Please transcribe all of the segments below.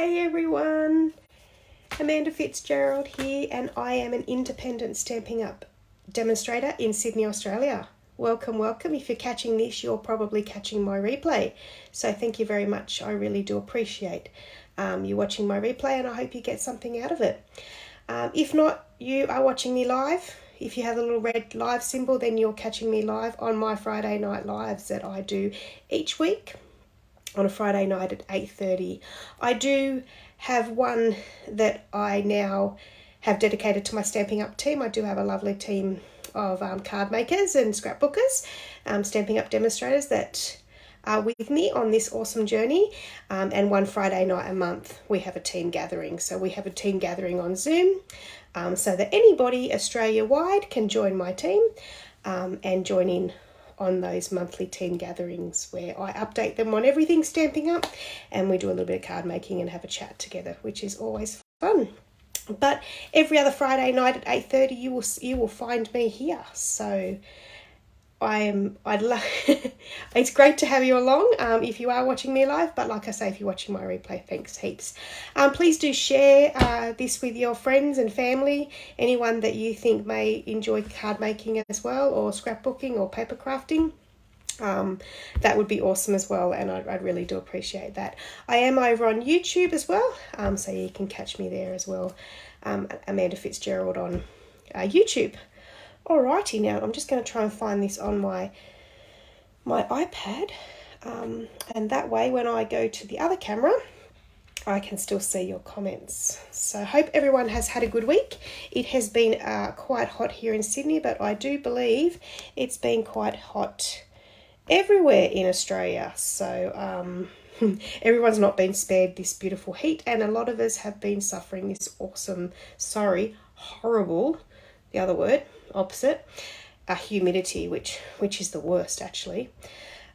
Hey everyone, Amanda Fitzgerald here, and I am an independent Stampin' Up demonstrator in Sydney, Australia. Welcome, welcome. If you're catching this, you're probably catching my replay. So thank you very much. I really do appreciate you watching my replay, and I hope you get something out of it. If not, you are watching me live. If you have a little red live symbol, then you're catching me live on my Friday night lives that I do each week on a Friday night at 8:30. I do have one that I now have dedicated to my Stampin' Up team. I do have a lovely team of card makers and scrapbookers, Stampin' Up demonstrators that are with me on this awesome journey. And one Friday night a month we have a team gathering. So we have a team gathering on Zoom so that anybody Australia-wide can join my team and join in on those monthly team gatherings where I update them on everything Stampin' Up, and we do a little bit of card making and have a chat together, which is always fun. But every other Friday night at 8:30 you will find me here. So I'd love it's great to have you along if you are watching me live, but like I say, if you're watching my replay, thanks heaps. Please do share this with your friends and family, anyone that you think may enjoy card making as well, or scrapbooking or paper crafting. That would be awesome as well, and I really do appreciate that. I am over on YouTube as well, so you can catch me there as well, Amanda Fitzgerald on YouTube. Alrighty, now I'm just going to try and find this on my iPad, and that way when I go to the other camera I can still see your comments. So I hope everyone has had a good week. It has been quite hot here in Sydney, but I do believe it's been quite hot everywhere in Australia. So everyone's not been spared this beautiful heat, and a lot of us have been suffering this horrible, the other word, opposite, humidity, which is the worst actually.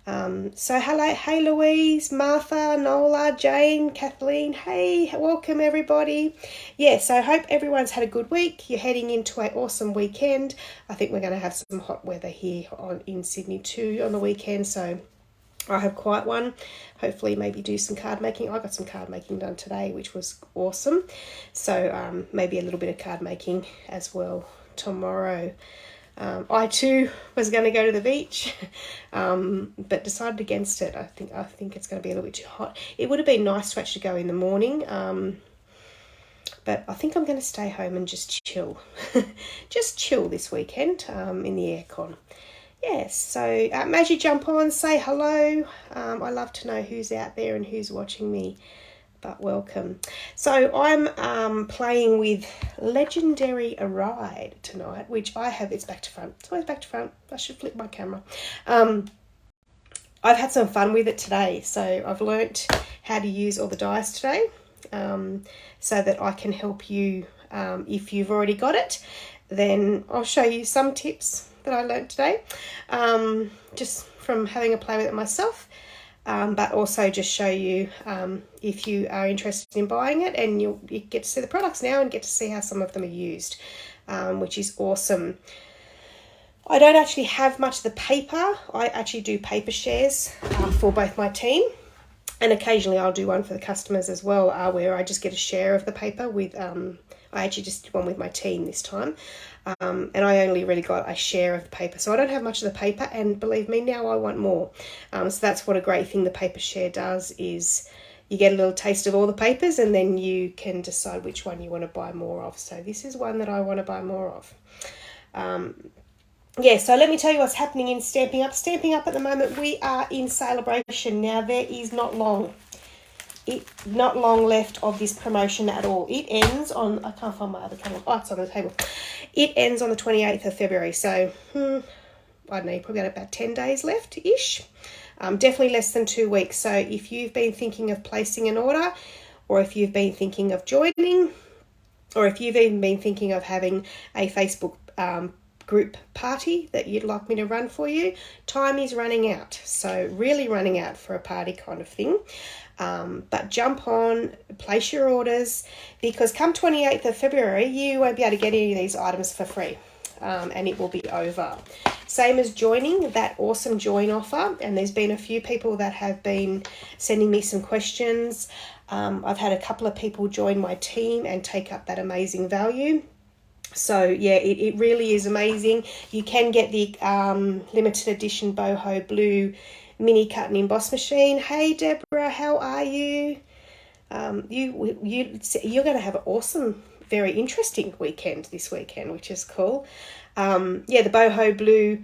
So hello, hey Louise, Martha, Nola, Jane, Kathleen, hey, welcome everybody. Yeah, so I hope everyone's had a good week. You're heading into an awesome weekend. I think we're going to have some hot weather here in Sydney too on the weekend, so I have quite one. Hopefully maybe do some card making. I got some card making done today, which was awesome. So maybe a little bit of card making as well tomorrow. I too was going to go to the beach, but decided against it. I think it's going to be a little bit too hot. It would have been nice to actually go in the morning, but I think I'm going to stay home and just chill. Just chill this weekend in the aircon. Yes, so as you jump on, say hello. I love to know who's out there and who's watching me, but welcome. So I'm playing with Legendary Ride tonight, which I have, it's back to front. It's always back to front. I should flip my camera. I've had some fun with it today, so I've learnt how to use all the dies today, so that I can help you. If you've already got it, then I'll show you some tips that I learnt today, just from having a play with it myself, but also just show you if you are interested in buying it, and you get to see the products now and get to see how some of them are used, which is awesome. I don't actually have much of the paper. I actually do paper shares for both my team, and occasionally I'll do one for the customers as well, where I just get a share of the paper with, I actually just did one with my team this time. And I only really got a share of the paper, so I don't have much of the paper, and believe me, now I want more. So that's what a great thing the paper share does, is you get a little taste of all the papers, and then you can decide which one you want to buy more of. So this is one that I want to buy more of. Yeah, so let me tell you what's happening in Stampin' Up. Stampin' Up at the moment, we are in celebration. Now there is not long left of this promotion at all. It ends on, I can't find my other camera. Oh, it's on the table. It ends on the 28th of February. So, I don't know, you've probably got about 10 days left-ish. Definitely less than 2 weeks. So if you've been thinking of placing an order, or if you've been thinking of joining, or if you've even been thinking of having a Facebook group party that you'd like me to run for you, time is running out. So really running out for a party kind of thing. But jump on, place your orders, because come 28th of February, you won't be able to get any of these items for free. and it will be over. Same as joining, that awesome join offer, and there's been a few people that have been sending me some questions. I've had a couple of people join my team and take up that amazing value. So yeah, it really is amazing. You can get the limited edition boho blue mini cut and emboss machine. Hey Deborah, how are you? You're going to have an awesome, very interesting weekend this weekend, which is cool. Yeah, the boho blue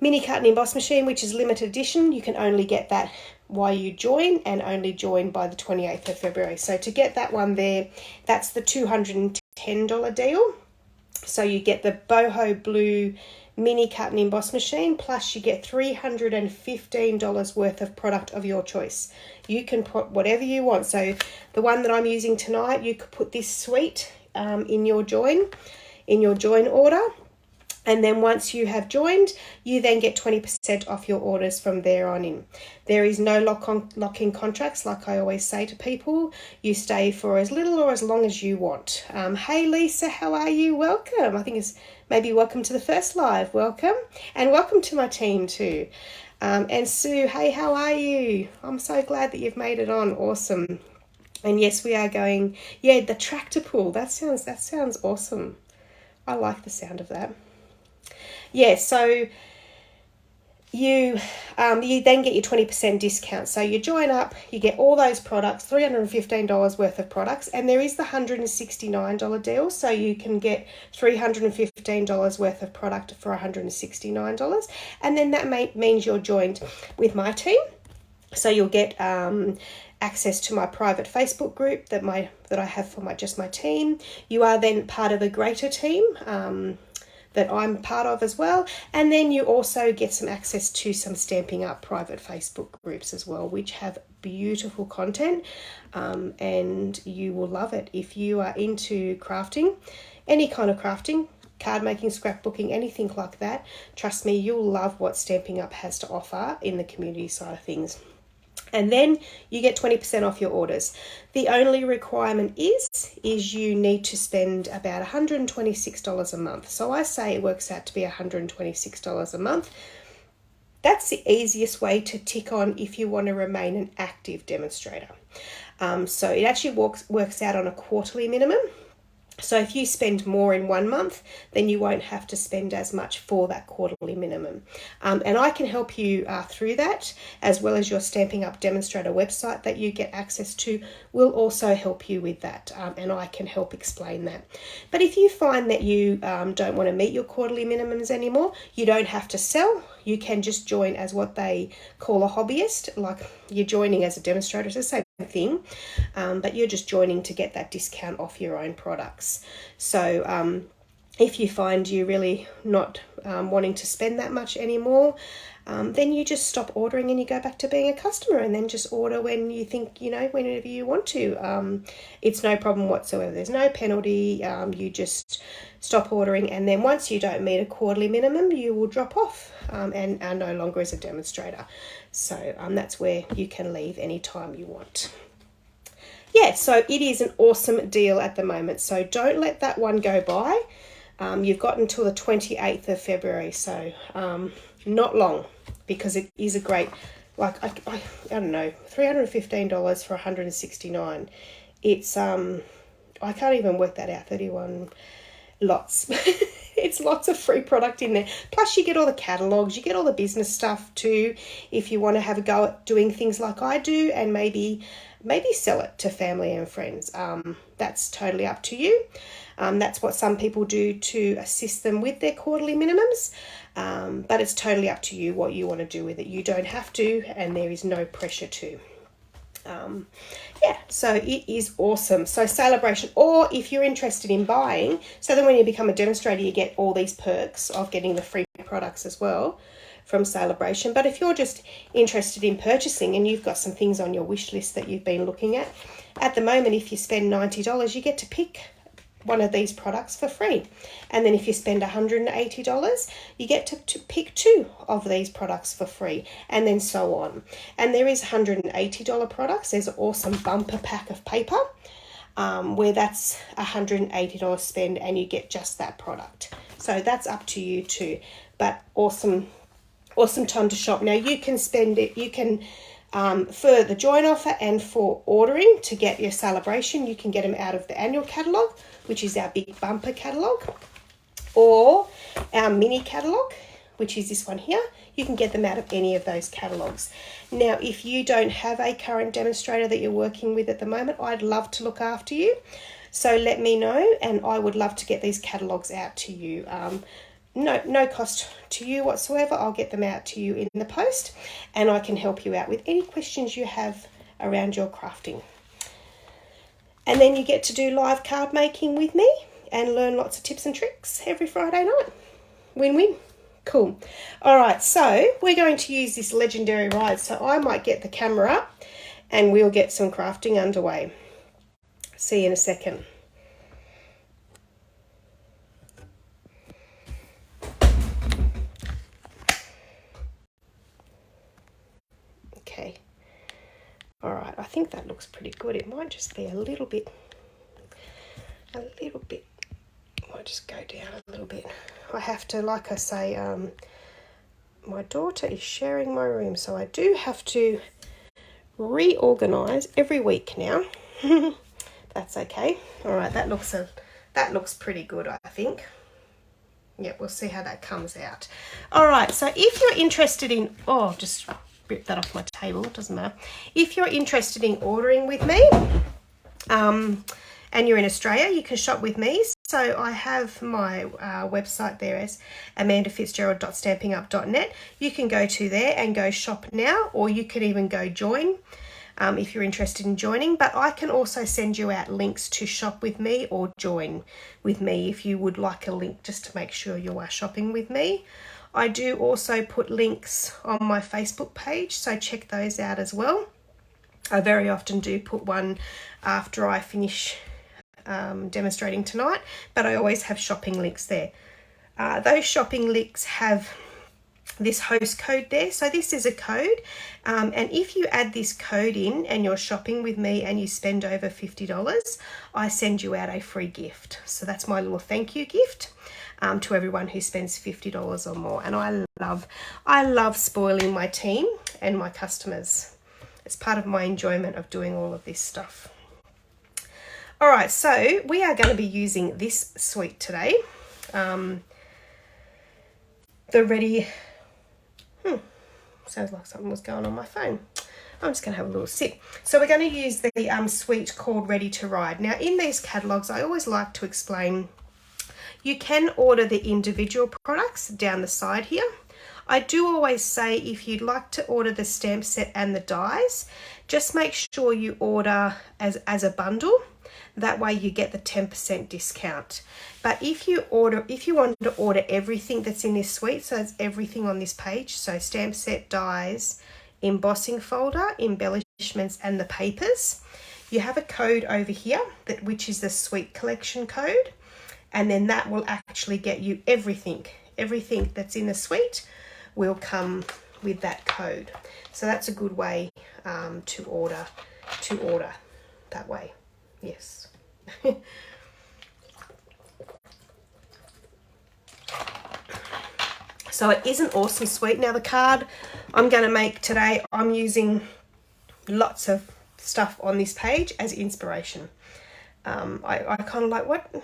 mini cut and emboss machine, which is limited edition. You can only get that while you join, and only join by the 28th of February. So to get that one there, that's the $210 deal. So you get the boho blue mini cut and emboss machine, plus you get $315 worth of product of your choice. You can put whatever you want. So the one that I'm using tonight, you could put this suite in your join order. And then once you have joined, you then get 20% off your orders from there on in. There is no lock-in contracts, like I always say to people. You stay for as little or as long as you want. Hey Lisa, how are you? Welcome. I think it's maybe welcome to the first live. Welcome. And welcome to my team too. And Sue, hey, how are you? I'm so glad that you've made it on. Awesome. And yes, we are going, yeah, the tractor pull. That sounds awesome. I like the sound of that. Yeah, so you then get your 20% discount. So you join up, you get all those products, $315 worth of products, and there is the $169 deal. So you can get $315 worth of product for $169, and then that means you're joined with my team. So you'll get access to my private Facebook group that I have for just my team. You are then part of a greater team that I'm part of as well. And then you also get some access to some Stamping Up private Facebook groups as well, which have beautiful content, and you will love it. If you are into crafting, any kind of crafting, card making, scrapbooking, anything like that, trust me, you'll love what Stamping Up has to offer in the community side of things. And then you get 20% off your orders. The only requirement is you need to spend about $126 a month. So I say it works out to be $126 a month. That's the easiest way to tick on if you want to remain an active demonstrator. So it actually works out on a quarterly minimum. So if you spend more in 1 month, then you won't have to spend as much for that quarterly minimum. And I can help you through that, as well as your Stamping Up demonstrator website that you get access to will also help you with that. And I can help explain that. But if you find that you don't want to meet your quarterly minimums anymore, you don't have to sell. You can just join as what they call a hobbyist, like you're joining as a demonstrator. It's the same thing, but you're just joining to get that discount off your own products. So if you find you're really not wanting to spend that much anymore, then you just stop ordering and you go back to being a customer, and then just order when you think, whenever you want to. It's no problem whatsoever. There's no penalty. You just stop ordering, and then once you don't meet a quarterly minimum, you will drop off and are no longer as a demonstrator. So that's where you can leave anytime you want. Yeah, so it is an awesome deal at the moment. So don't let that one go by. You've got until the 28th of February, so not long, because it is a great, I don't know, $315 for $169. It's I can't even work that out. 31 lots. It's lots of free product in there. Plus you get all the catalogs, you get all the business stuff too, if you want to have a go at doing things like I do, and maybe sell it to family and friends. That's totally up to you. That's what some people do to assist them with their quarterly minimums. But it's totally up to you what you want to do with it. You don't have to, and there is no pressure to. Yeah, so it is awesome. So Bration, or if you're interested in buying, so then when you become a demonstrator, you get all these perks of getting the free products as well from Bration. But if you're just interested in purchasing and you've got some things on your wish list that you've been looking at the moment, if you spend $90, you get to pick one of these products for free. And then if you spend $180, you get to pick 2 of these products for free, and then so on. And there is $180 products. There's an awesome bumper pack of paper where that's $180 spend and you get just that product. So that's up to you too. But awesome time to shop. Now you can spend it, you can for the join offer and for ordering to get your celebration, you can get them out of the annual catalogue, which is our big bumper catalogue, or our mini catalogue, which is this one here. You can get them out of any of those catalogues. Now, if you don't have a current demonstrator that you're working with at the moment, I'd love to look after you. So let me know, and I would love to get these catalogues out to you. No cost to you whatsoever. I'll get them out to you in the post, and I can help you out with any questions you have around your crafting. And then you get to do live card making with me and learn lots of tips and tricks every Friday night. Win-win. Cool. All right, so we're going to use this legendary ride. So I might get the camera up and we'll get some crafting underway. See you in a second. Okay. All right, I think that looks pretty good. It might just be a little bit. Might just go down a little bit. I have to, like I say, my daughter is sharing my room, so I do have to reorganize every week now. That's okay. All right, that looks pretty good, I think. Yeah, we'll see how that comes out. All right, so if you're interested in, just rip that off my table, it doesn't matter. If you're interested in ordering with me, and you're in Australia, you can shop with me. So I have my website there as amandafitzgerald.stampingup.net. You can go to there and go shop now, or you can even go join if you're interested in joining. But I can also send you out links to shop with me or join with me if you would like a link, just to make sure you are shopping with me. I do also put links on my Facebook page, so check those out as well. I very often do put one after I finish demonstrating tonight, but I always have shopping links there. Those shopping links have this host code there. So this is a code, and if you add this code in and you're shopping with me and you spend over $50, I send you out a free gift. So that's my little thank you gift to everyone who spends $50 or more. And I love spoiling my team and my customers. It's part of my enjoyment of doing all of this stuff. All right, so we are going to be using this suite today. The Ready... sounds like something was going on my phone. I'm just going to have a little sip. So we're going to use the suite called Ready to Ride. Now, in these catalogues, I always like to explain, you can order the individual products down the side here. I do always say if you'd like to order the stamp set and the dies, just make sure you order as a bundle. That way you get the 10% discount. But if you want to order everything that's in this suite, so it's everything on this page, so stamp set, dies, embossing folder, embellishments, and the papers, you have a code over here which is the suite collection code, and then that will actually get you everything that's in the suite will come with that code. So that's a good way to order that way. Yes. So it is an awesome suite. Now the card I'm going to make today, I'm using lots of stuff on this page as inspiration. I kind of like, what do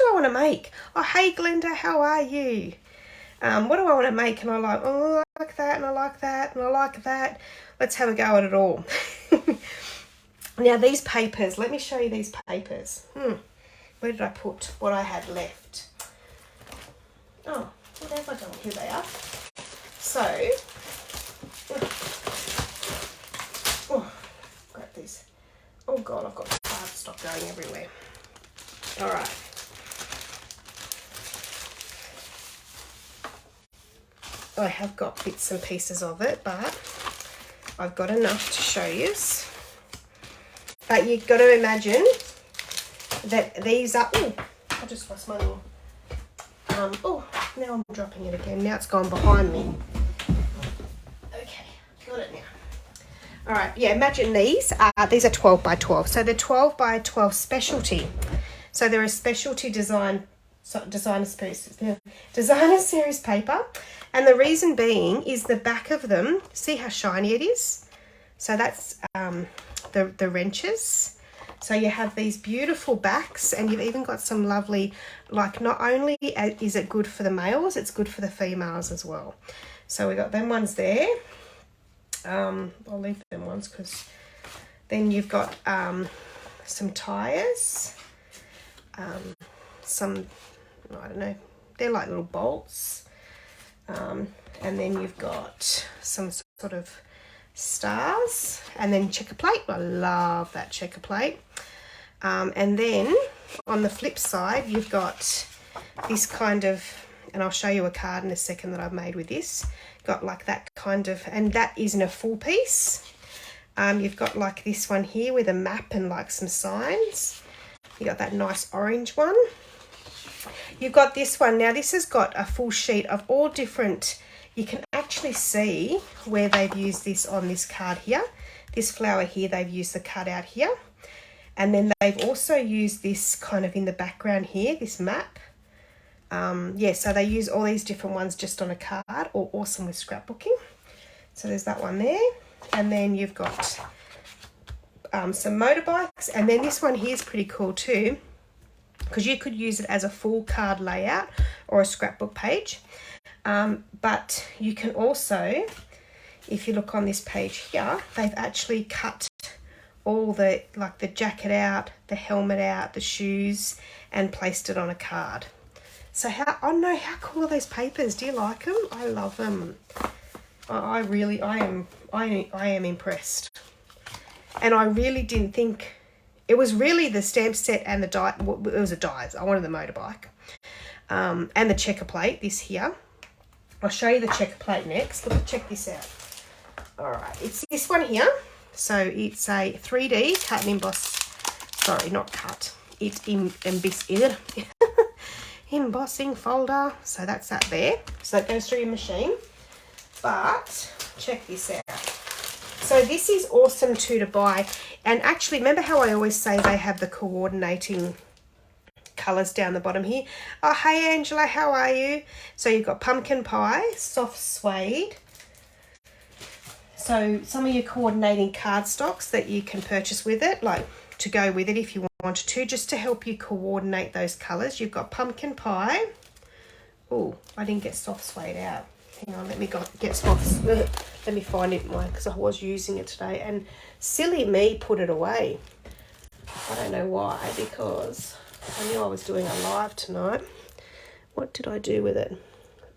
I want to make? Oh, hey Glenda, how are you? What do I want to make? And I like, I like that, and I like that, and I like that. Let's have a go at it all. Now these papers, let me show you these papers. Where did I put what I had left? Oh, what have I done? Here they are. So, grab these. Oh God, I've got cardstock going everywhere. All right. I have got bits and pieces of it, but I've got enough to show you. But you've got to imagine that these are... Oh, I just lost my little... now I'm dropping it again. Now it's gone behind me. Okay, got it now. All right, yeah, imagine these are 12 by 12. So they're 12 by 12 specialty. So they're a specialty design designer series paper. And the reason being is the back of them, see how shiny it is? So that's the wrenches. So you have these beautiful backs, and you've even got some lovely, like, not only is it good for the males, it's good for the females as well. So we got them ones there. I'll leave them ones because then you've got some tires, some, I don't know, they're like little bolts, and then you've got some sort of stars, and then checker plate. I love that checker plate. And then on the flip side, you've got this kind of, and I'll show you a card in a second that I've made with this, got like that kind of, and that isn't a full piece. You've got like this one here with a map and like some signs. You got that nice orange one. You've got this one. Now this has got a full sheet of all different, you can actually see where they've used this on this card here. This flower here, they've used the cutout here. And then they've also used this kind of in the background here, this map. Yeah, so they use all these different ones just on a card, or awesome with scrapbooking. So there's that one there. And then you've got some motorbikes. And then this one here is pretty cool too, because you could use it as a full card layout or a scrapbook page. But you can also, if you look on this page here, they've actually cut all the, like the jacket out, the helmet out, the shoes, and placed it on a card. So how, I don't know, how cool are those papers? Do you like them? I love them. I am impressed. And I really didn't think, it was really the stamp set and the die, well, it was a dies. I wanted the motorbike. And the checker plate, this here. I'll show you the checker plate next. Look, check this out. All right, it's this one here. So it's a 3D cut and emboss, sorry, not cut, it's embossing folder. So that's that there. So it goes through your machine. But check this out. So this is awesome too to buy. And actually, remember how I always say they have the coordinating colours down the bottom here? Oh, hey Angela, how are you? So you've got pumpkin pie, soft suede. So some of your coordinating cardstocks that you can purchase with it, like to go with it if you wanted to, just to help you coordinate those colours. You've got pumpkin pie. Oh, I didn't get soft suede out. Hang on, let me get soft. Let me find it, Mike, because I was using it today. And silly me put it away. I don't know why, because I knew I was doing a live tonight. What did I do with it?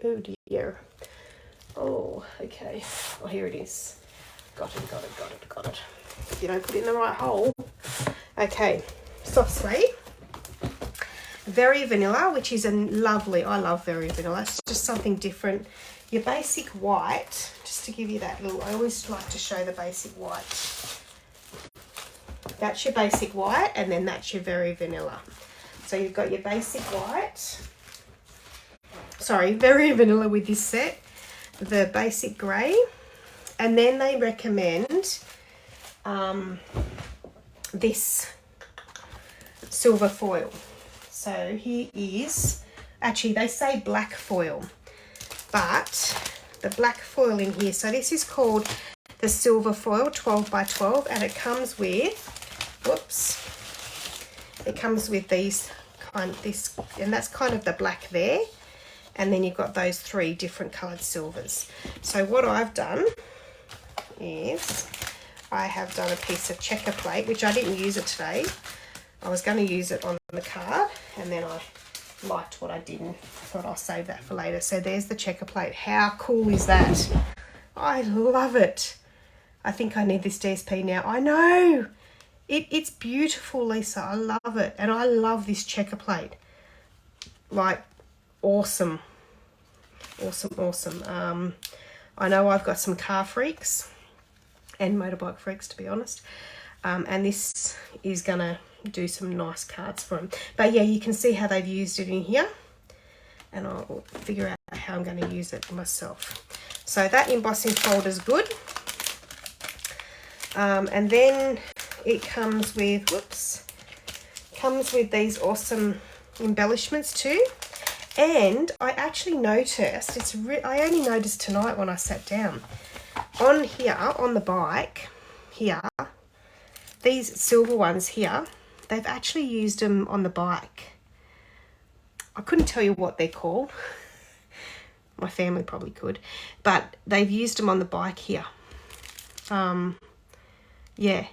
Oh dear. Oh, okay. Oh, here it is. Got it. You don't put it in the right hole. Okay, soft suede. Very vanilla, which is a lovely, I love very vanilla. It's just something different. Your basic white, just to give you that little, I always like to show the basic white. That's your basic white, and then that's your very vanilla. So you've got your basic white. Sorry, very vanilla with this set. The basic grey, and then they recommend this silver foil. So here is, actually they say black foil, but the black foil in here, so this is called the silver foil 12 by 12, and it comes with, whoops, it comes with these kind, this, and that's kind of the black there. And then you've got those 3 different coloured silvers. So what I've done is I have done a piece of checker plate, which I didn't use it today. I was going to use it on the card, and then I liked what I didn't. I thought I'll save that for later. So there's the checker plate. How cool is that? I love it. I think I need this DSP now. I know. It's beautiful, Lisa. I love it. And I love this checker plate. Like, awesome. Awesome. I know I've got some car freaks and motorbike freaks, to be honest. And this is going to do some nice cards for them. But yeah, you can see how they've used it in here. And I'll figure out how I'm going to use it myself. So that embossing folder is good. And then it comes with, comes with these awesome embellishments too. And I actually noticed, I only noticed tonight when I sat down, on here, on the bike, here, these silver ones here, they've actually used them on the bike. I couldn't tell you what they're called. My family probably could. But they've used them on the bike here. Yeah,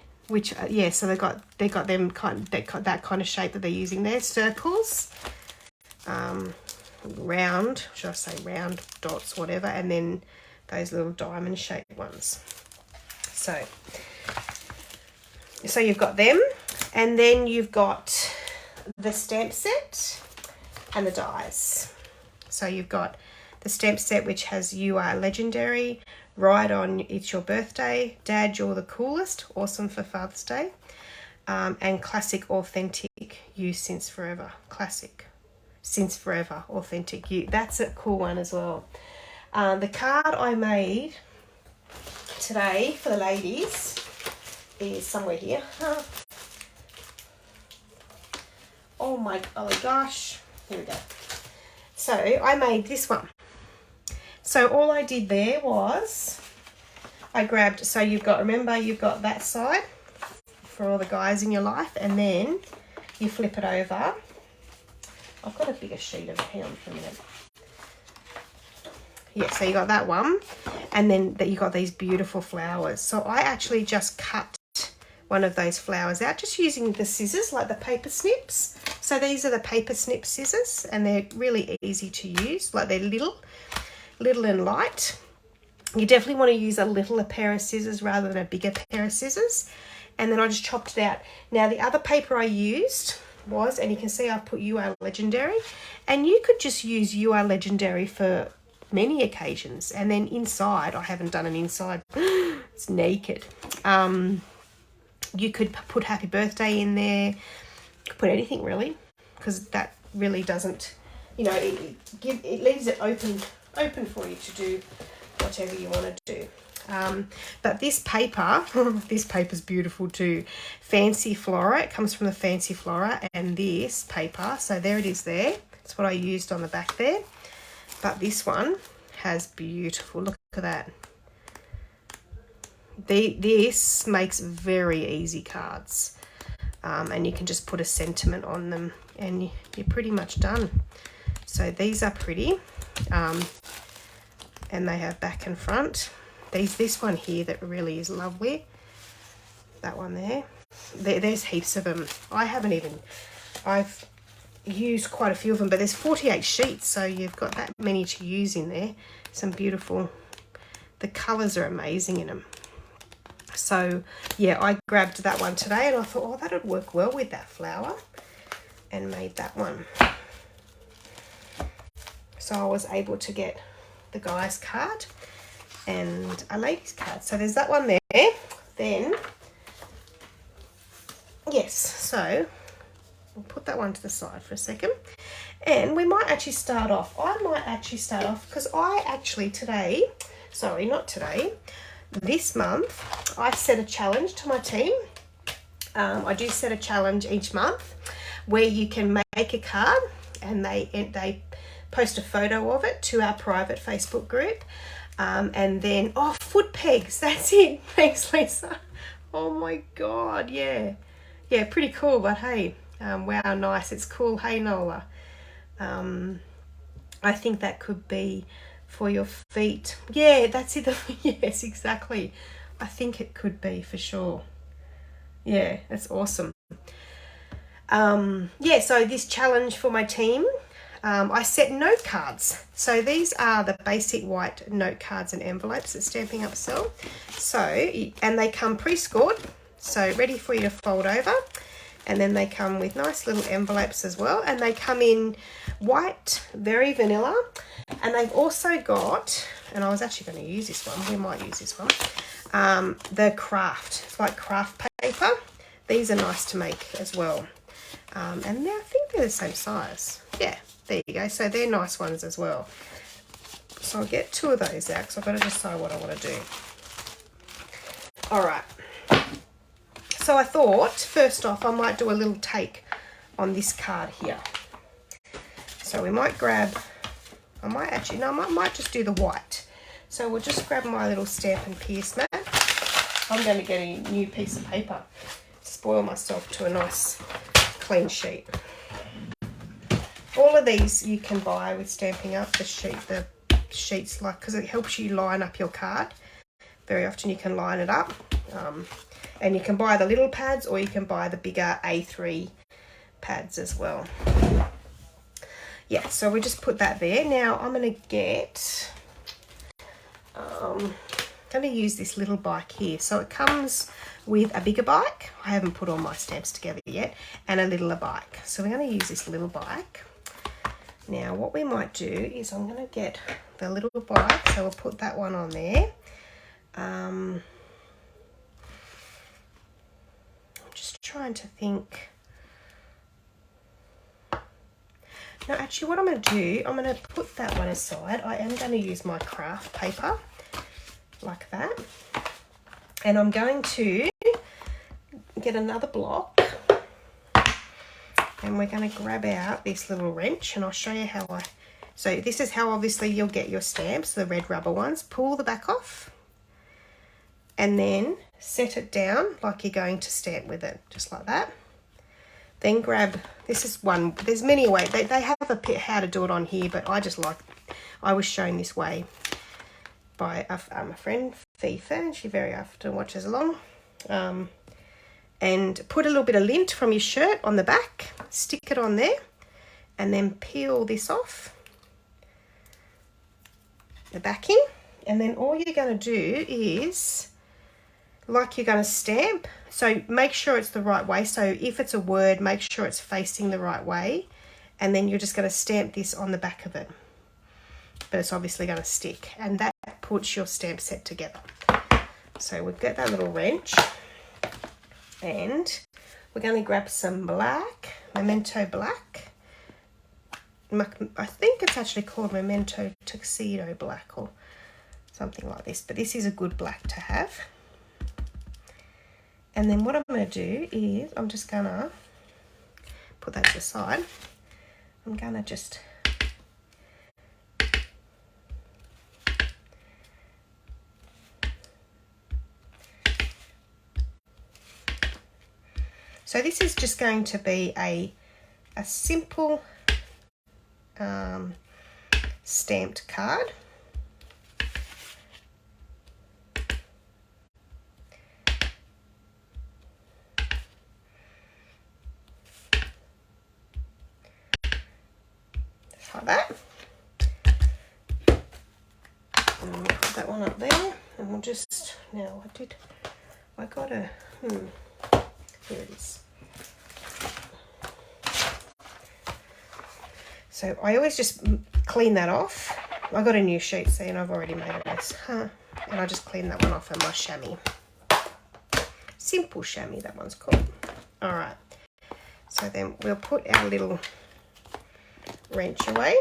so they got them that kind of shape that they're using there. Circles. Round, should I say round dots, whatever, and then those little diamond shaped ones. So you've got them, and then you've got the stamp set and the dies. So you've got the stamp set, which has "You Are Legendary," "Right On, It's Your Birthday," "Dad, You're the Coolest," "Awesome for Father's Day," and "Classic Authentic, You Since Forever." Classic. Since Forever, Authentic You. That's a cool one as well. The card I made today for the ladies is somewhere here. Oh my gosh. Here we go. So I made this one. So all I did there was I grabbed, so you've got that side for all the guys in your life, and then you flip it over. I've got a bigger sheet of it. Hang on for a minute. Yeah, so you got that one, and then you got these beautiful flowers. So I actually just cut one of those flowers out, just using the scissors, like the paper snips. So these are the paper snip scissors, and they're really easy to use. Like, they're little and light. You definitely want to use a littler pair of scissors rather than a bigger pair of scissors. And then I just chopped it out. Now, the other paper I used was, and you can see I've put "You Are Legendary," and you could just use "You Are Legendary" for many occasions. And then inside, I haven't done an inside, it's naked. You could put "Happy Birthday" in there. You could put anything really, because that really doesn't, it leaves it open for you to do whatever you want to do. But this paper, this paper's beautiful too. Fancy Flora. It comes from the Fancy Flora, and this paper, so there it is there. That's what I used on the back there. But this one has beautiful, look at that. This makes very easy cards. And you can just put a sentiment on them, and you're pretty much done. So these are pretty. And they have back and front. This one here that really is lovely. That one there. There's heaps of them. I've used quite a few of them, but there's 48 sheets, so you've got that many to use in there. Some beautiful, the colours are amazing in them. So yeah, I grabbed that one today, and I thought, oh, that would work well with that flower, and made that one. So I was able to get the guy's card and a lady's card. So there's that one there. Then, yes, so we'll put that one to the side for a second. And we might actually start off. I might actually start off, because this month, I set a challenge to my team. I do set a challenge each month where you can make a card, and they post a photo of it to our private Facebook group. And then, foot pegs, that's it. Thanks, Lisa. Oh my God, yeah. Yeah, pretty cool, but hey, wow, nice. It's cool. Hey, Nola. I think that could be for your feet. Yeah, that's it. Yes, exactly. I think it could be for sure. Yeah, that's awesome. Yeah, so this challenge for my team, I set note cards. So these are the basic white note cards and envelopes that Stampin' Up sell. So, and they come pre-scored, so ready for you to fold over. And then they come with nice little envelopes as well. And they come in white, very vanilla. And they've also got, and I was actually going to use this one. We might use this one. The craft. It's like craft paper. These are nice to make as well. And I think they're the same size. Yeah, there you go. So they're nice ones as well. So I'll get 2 of those out, because I've got to decide what I want to do. All right. So I thought, first off, I might do a little take on this card here. So we might grab, I might just do the white. So we'll just grab my little Stampin' Pierce mat. I'm going to get a new piece of paper, spoil myself to a nice clean sheet. All of these you can buy with Stamping Up, the sheets, like, because it helps you line up your card. Very often you can line it up, and you can buy the little pads, or you can buy the bigger A3 pads as well. Yeah, so we just put that there. Now I'm going to get, going to use this little bike here. So it comes with a bigger bike. I haven't put all my stamps together yet, and a littler bike. So we're going to use this little bike. Now what we might do is I'm going to get the little bike, so we'll put that one on there. I'm just trying to think. No, actually what I'm going to do, I'm going to put that one aside. I am going to use my craft paper like that. And I'm going to get another block, and we're going to grab out this little wrench, and I'll show you how so this is how obviously you'll get your stamps, the red rubber ones. Pull the back off and then set it down like you're going to stamp with it, just like that. Then grab, this is one, there's many ways, they have a how to do it on here, but I was shown this way by a friend, FIFA, and she very often watches along. And put a little bit of lint from your shirt on the back, stick it on there, and then peel this off the backing. And then all you're going to do is, like you're going to stamp, so make sure it's the right way. So if it's a word, make sure it's facing the right way, and then you're just going to stamp this on the back of it. But it's obviously going to stick, and that puts your stamp set together. So we've got that little wrench, and we're going to grab some black, Memento Black. I think it's actually called Memento Tuxedo Black or something like this, but this is a good black to have. And then what I'm going to do is I'm just going to put that to the side. I'm going to just so this is just going to be a simple stamped card. Just like that. And we'll put that one up there, and we'll just, now I got a, here it is. So I always just clean that off. I got a new sheet, see, and I've already made a mess. And I just clean that one off in my chamois. Simple chamois, that one's called. All right. So then we'll put our little wrench away.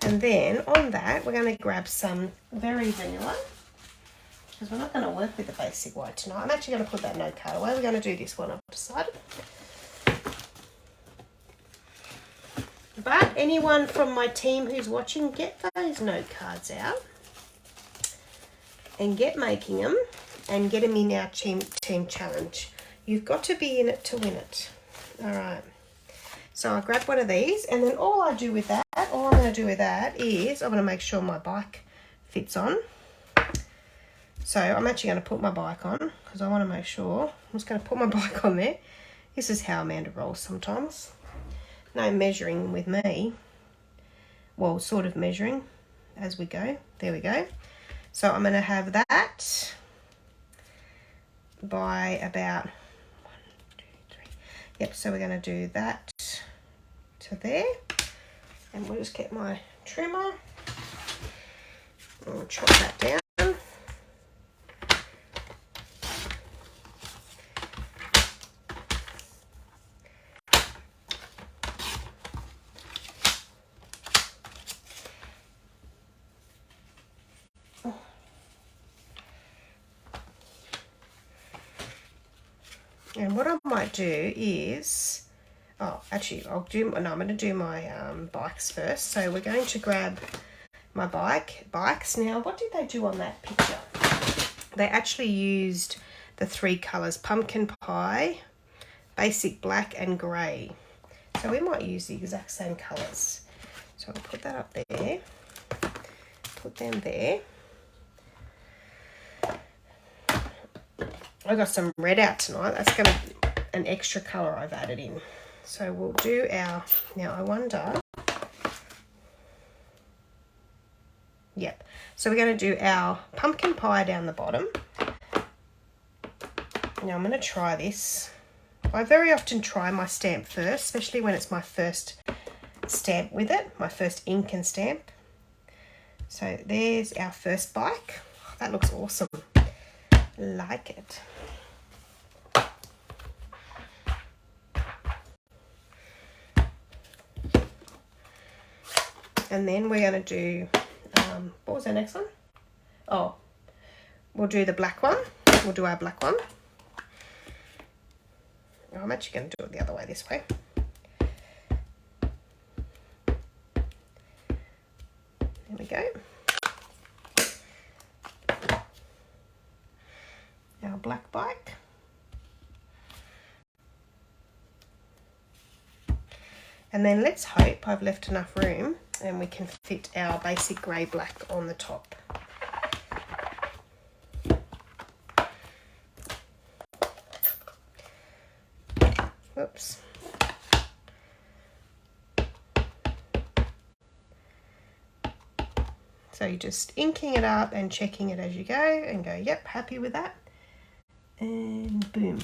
And then on that, we're going to grab some very vanilla, because we're not going to work with the basic white tonight. I'm actually going to put that note card away. We're going to do this one, I've decided. But anyone from my team who's watching, get those note cards out and get making them and get them in our team challenge. You've got to be in it to win it. All right. So I grab one of these, and then all I'm going to do with that is I'm going to make sure my bike fits on. So I'm actually going to put my bike on because I want to make sure. I'm just going to put my bike on there. This is how Amanda rolls sometimes. No measuring with me. Well, sort of measuring as we go. There we go. So I'm going to have that by about 1, 2, 3. Yep, so we're going to do that to there. And we'll just get my trimmer. And we'll chop that down. And what I might do is Oh, actually, I'm going to do my bikes first. So we're going to grab my bikes. Now, what did they do on that picture? They actually used the 3 colours, pumpkin pie, basic black and grey. So we might use the exact same colours. So I'll put that up there, put them there. I got some red out tonight. That's going to an extra colour I've added in. So we'll do our, now I wonder, yep. So we're going to do our pumpkin pie down the bottom. Now I'm going to try this. I very often try my stamp first, especially when it's my first stamp with it, my first ink and stamp. So there's our first bike. Oh, that looks awesome. Like it. And then we're going to do, what was our next one? Oh, we'll do the black one. We'll do our black one. Oh, I'm actually going to do it the other way, this way. There we go. Our black bike. And then let's hope I've left enough room and we can fit our basic grey black on the top. Oops. So you're just inking it up and checking it as you go and go, yep, happy with that. And boom.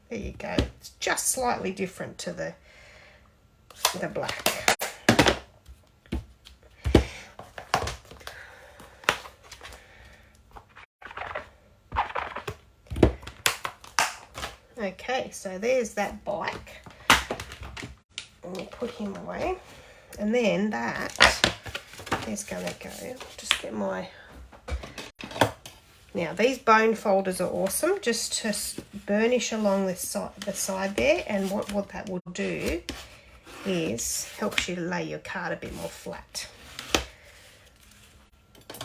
There you go. It's just slightly different to the black. Okay, so there's that bike. We'll put him away. And then that is going to go. Just get my... Now, these bone folders are awesome, just to burnish along the side there. And what that will do is helps you to lay your card a bit more flat.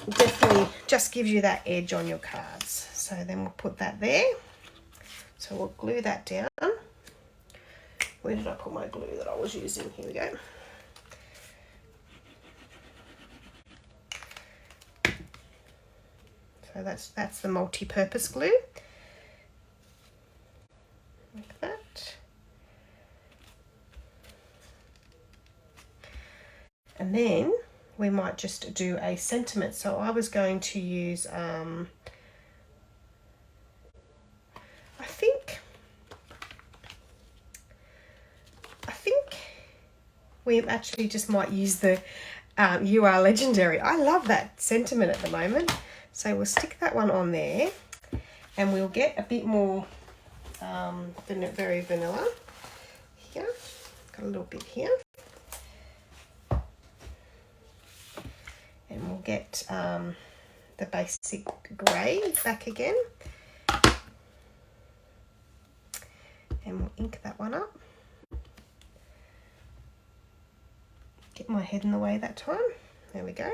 Definitely just gives you that edge on your cards. So then we'll put that there. So we'll glue that down. Where did I put my glue that I was using? Here we go. So that's the multi-purpose glue. Like that. And then we might just do a sentiment. So I was going to use I think we actually just might use the You Are Legendary. I love that sentiment at the moment. So we'll stick that one on there and we'll get a bit more very vanilla here. Got a little bit here. And we'll get the basic grey back again. And we'll ink that one up. Get my head in the way that time. There we go.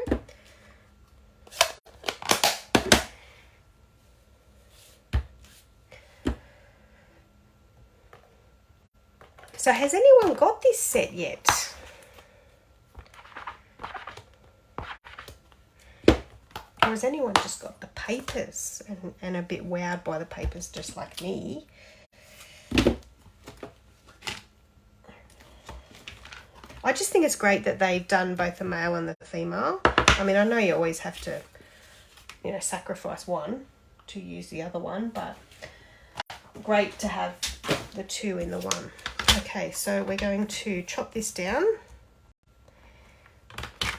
So has anyone got this set yet? Or has anyone just got the papers and a bit wowed by the papers just like me? I just think it's great that they've done both the male and the female. I mean, I know you always have to, you know, sacrifice one to use the other one, but great to have the two in the one. Okay, so we're going to chop this down.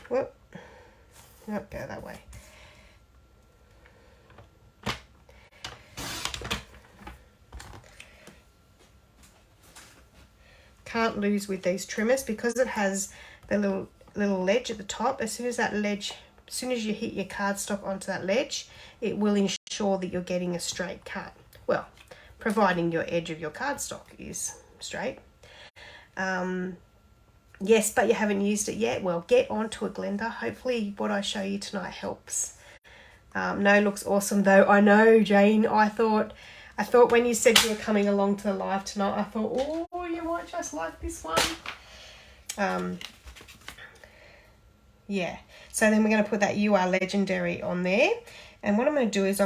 Whoop. Nope, go that way. Can't lose with these trimmers because it has the little ledge at the top. As soon as you hit your cardstock onto that ledge, it will ensure that you're getting a straight cut. Well, providing your edge of your cardstock is straight. Yes, but you haven't used it yet. Well, get onto it, Glenda. Hopefully what I show you tonight helps. No, looks awesome though. I know, Jane. I thought when you said you were coming along to the live tonight, I thought, oh, you might just like this one. Yeah. So then we're going to put that You Are Legendary on there. And what I'm going to do is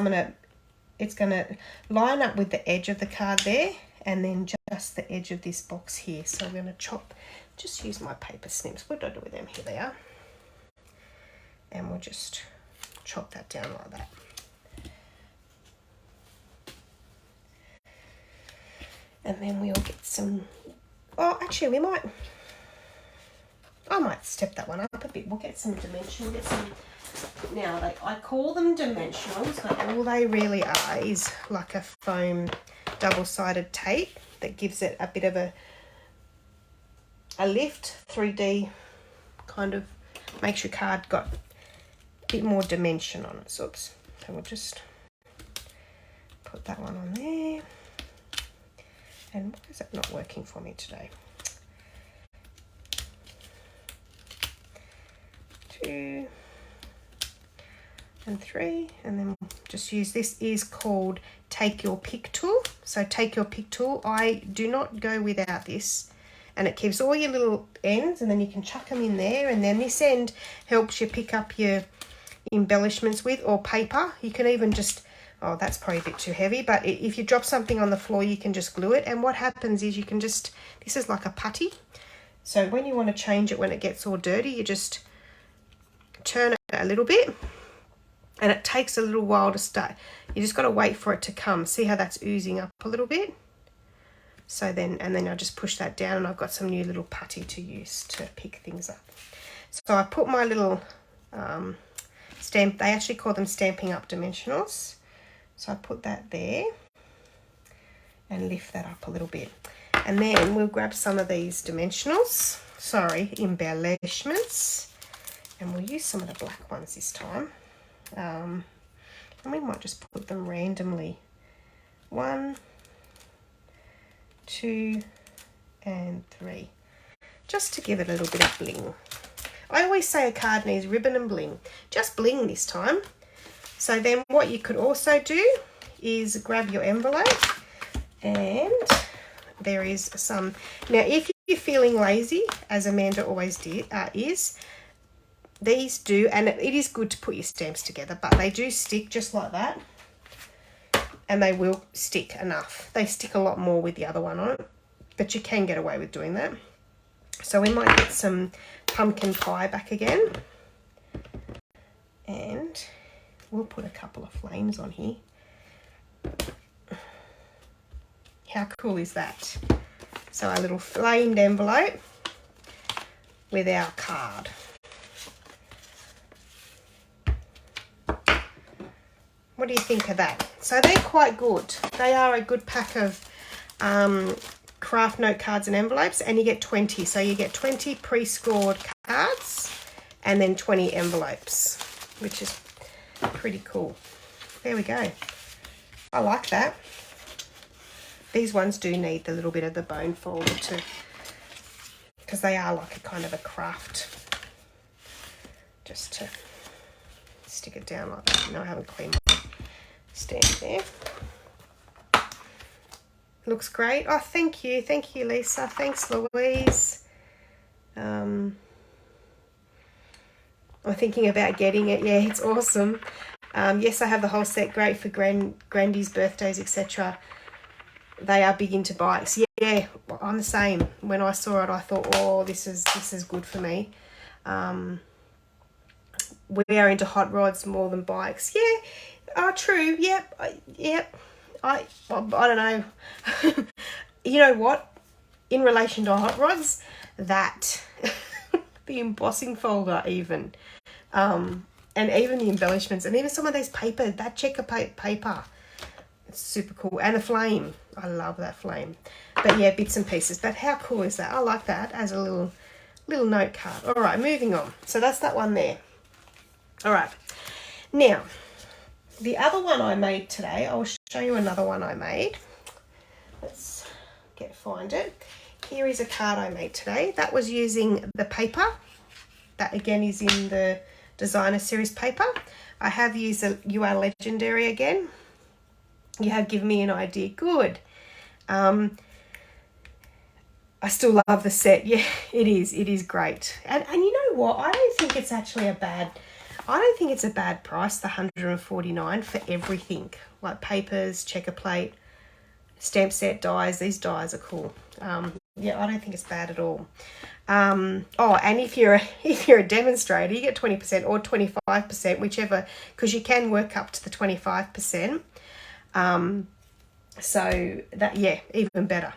it's going to line up with the edge of the card there, and then just the edge of this box here. So I'm going to just use my paper snips. What do I do with them? Here they are. And we'll just chop that down like that. And then we'll get some, actually I might step that one up a bit. We'll get some dimension, now I call them dimensionals, but all they really are is like a foam double-sided tape that gives it a bit of a lift, 3D, kind of makes your card got a bit more dimension on it. So we'll just put that one on there. And why is that not working for me today? 2 and 3, and then just use, this is called Take Your Pick tool. So Take Your Pick tool, I do not go without this, and it keeps all your little ends, and then you can chuck them in there, and then this end helps you pick up your embellishments with, or paper. You can even just, that's probably a bit too heavy, but if you drop something on the floor, you can just glue it. And what happens is you can just, this is like a putty, so when you want to change it when it gets all dirty, you just turn it a little bit, and it takes a little while to start. You just got to wait for it to come. See how that's oozing up a little bit? So then, and then I just push that down, and I've got some new little putty to use to pick things up. So I put my little stamp, they actually call them Stamping Up dimensionals. So I put that there and lift that up a little bit. And then we'll grab some of these embellishments, and we'll use some of the black ones this time. And we might just put them randomly. 1, 2, and 3. Just to give it a little bit of bling. I always say a card needs ribbon and bling. Just bling this time. So then what you could also do is grab your envelope, and there is some. Now, if you're feeling lazy, as Amanda always is, these do, and it is good to put your stamps together, but they do stick just like that, and they will stick enough. They stick a lot more with the other one on it, but you can get away with doing that. So we might get some pumpkin pie back again, and we'll put a couple of flames on here. How cool is that? So our little flamed envelope with our card. What do you think of that? So they're quite good. They are a good pack of craft note cards and envelopes, and you get 20. So you get 20 pre-scored cards and then 20 envelopes, which is pretty cool. There we go. I like that. These ones do need the little bit of the bone folder too, because they are like a kind of a craft. Just to stick it down like that. I haven't cleaned my stand there. Looks great. Oh, thank you, Lisa. Thanks, Louise. I'm thinking about getting it. Yeah, it's awesome. Yes, I have the whole set. Great for grandies, birthdays, etc. They are big into bikes. Yeah, I'm the same. When I saw it, I thought, oh, this is good for me. We are into hot rods more than bikes. Yeah, true. Yep. I don't know. You know what? In relation to hot rods, that the embossing folder even, and even the embellishments, and even some of those paper, that checker paper, it's super cool. And a flame. I love that flame. But yeah, bits and pieces. But how cool is that? I like that as a little note card. All right, moving on. So that's that one there. All right. Now, the other one I made today, I'll show you another one I made. Let's find it. here is a card I made today. That was using the paper. That again is in the designer series paper. I have used a You Are Legendary again. You have given me an idea. Good. I still love the set. Yeah, it is. It is great. And you know what? I don't think it's actually a bad price, the $149 for everything. Like papers, checker plate, stamp set, dies. These dies are cool. Yeah, I don't think it's bad at all. Oh, and if you're a demonstrator, you get 20% or 25%, whichever, because you can work up to the 25%. So that, yeah, even better.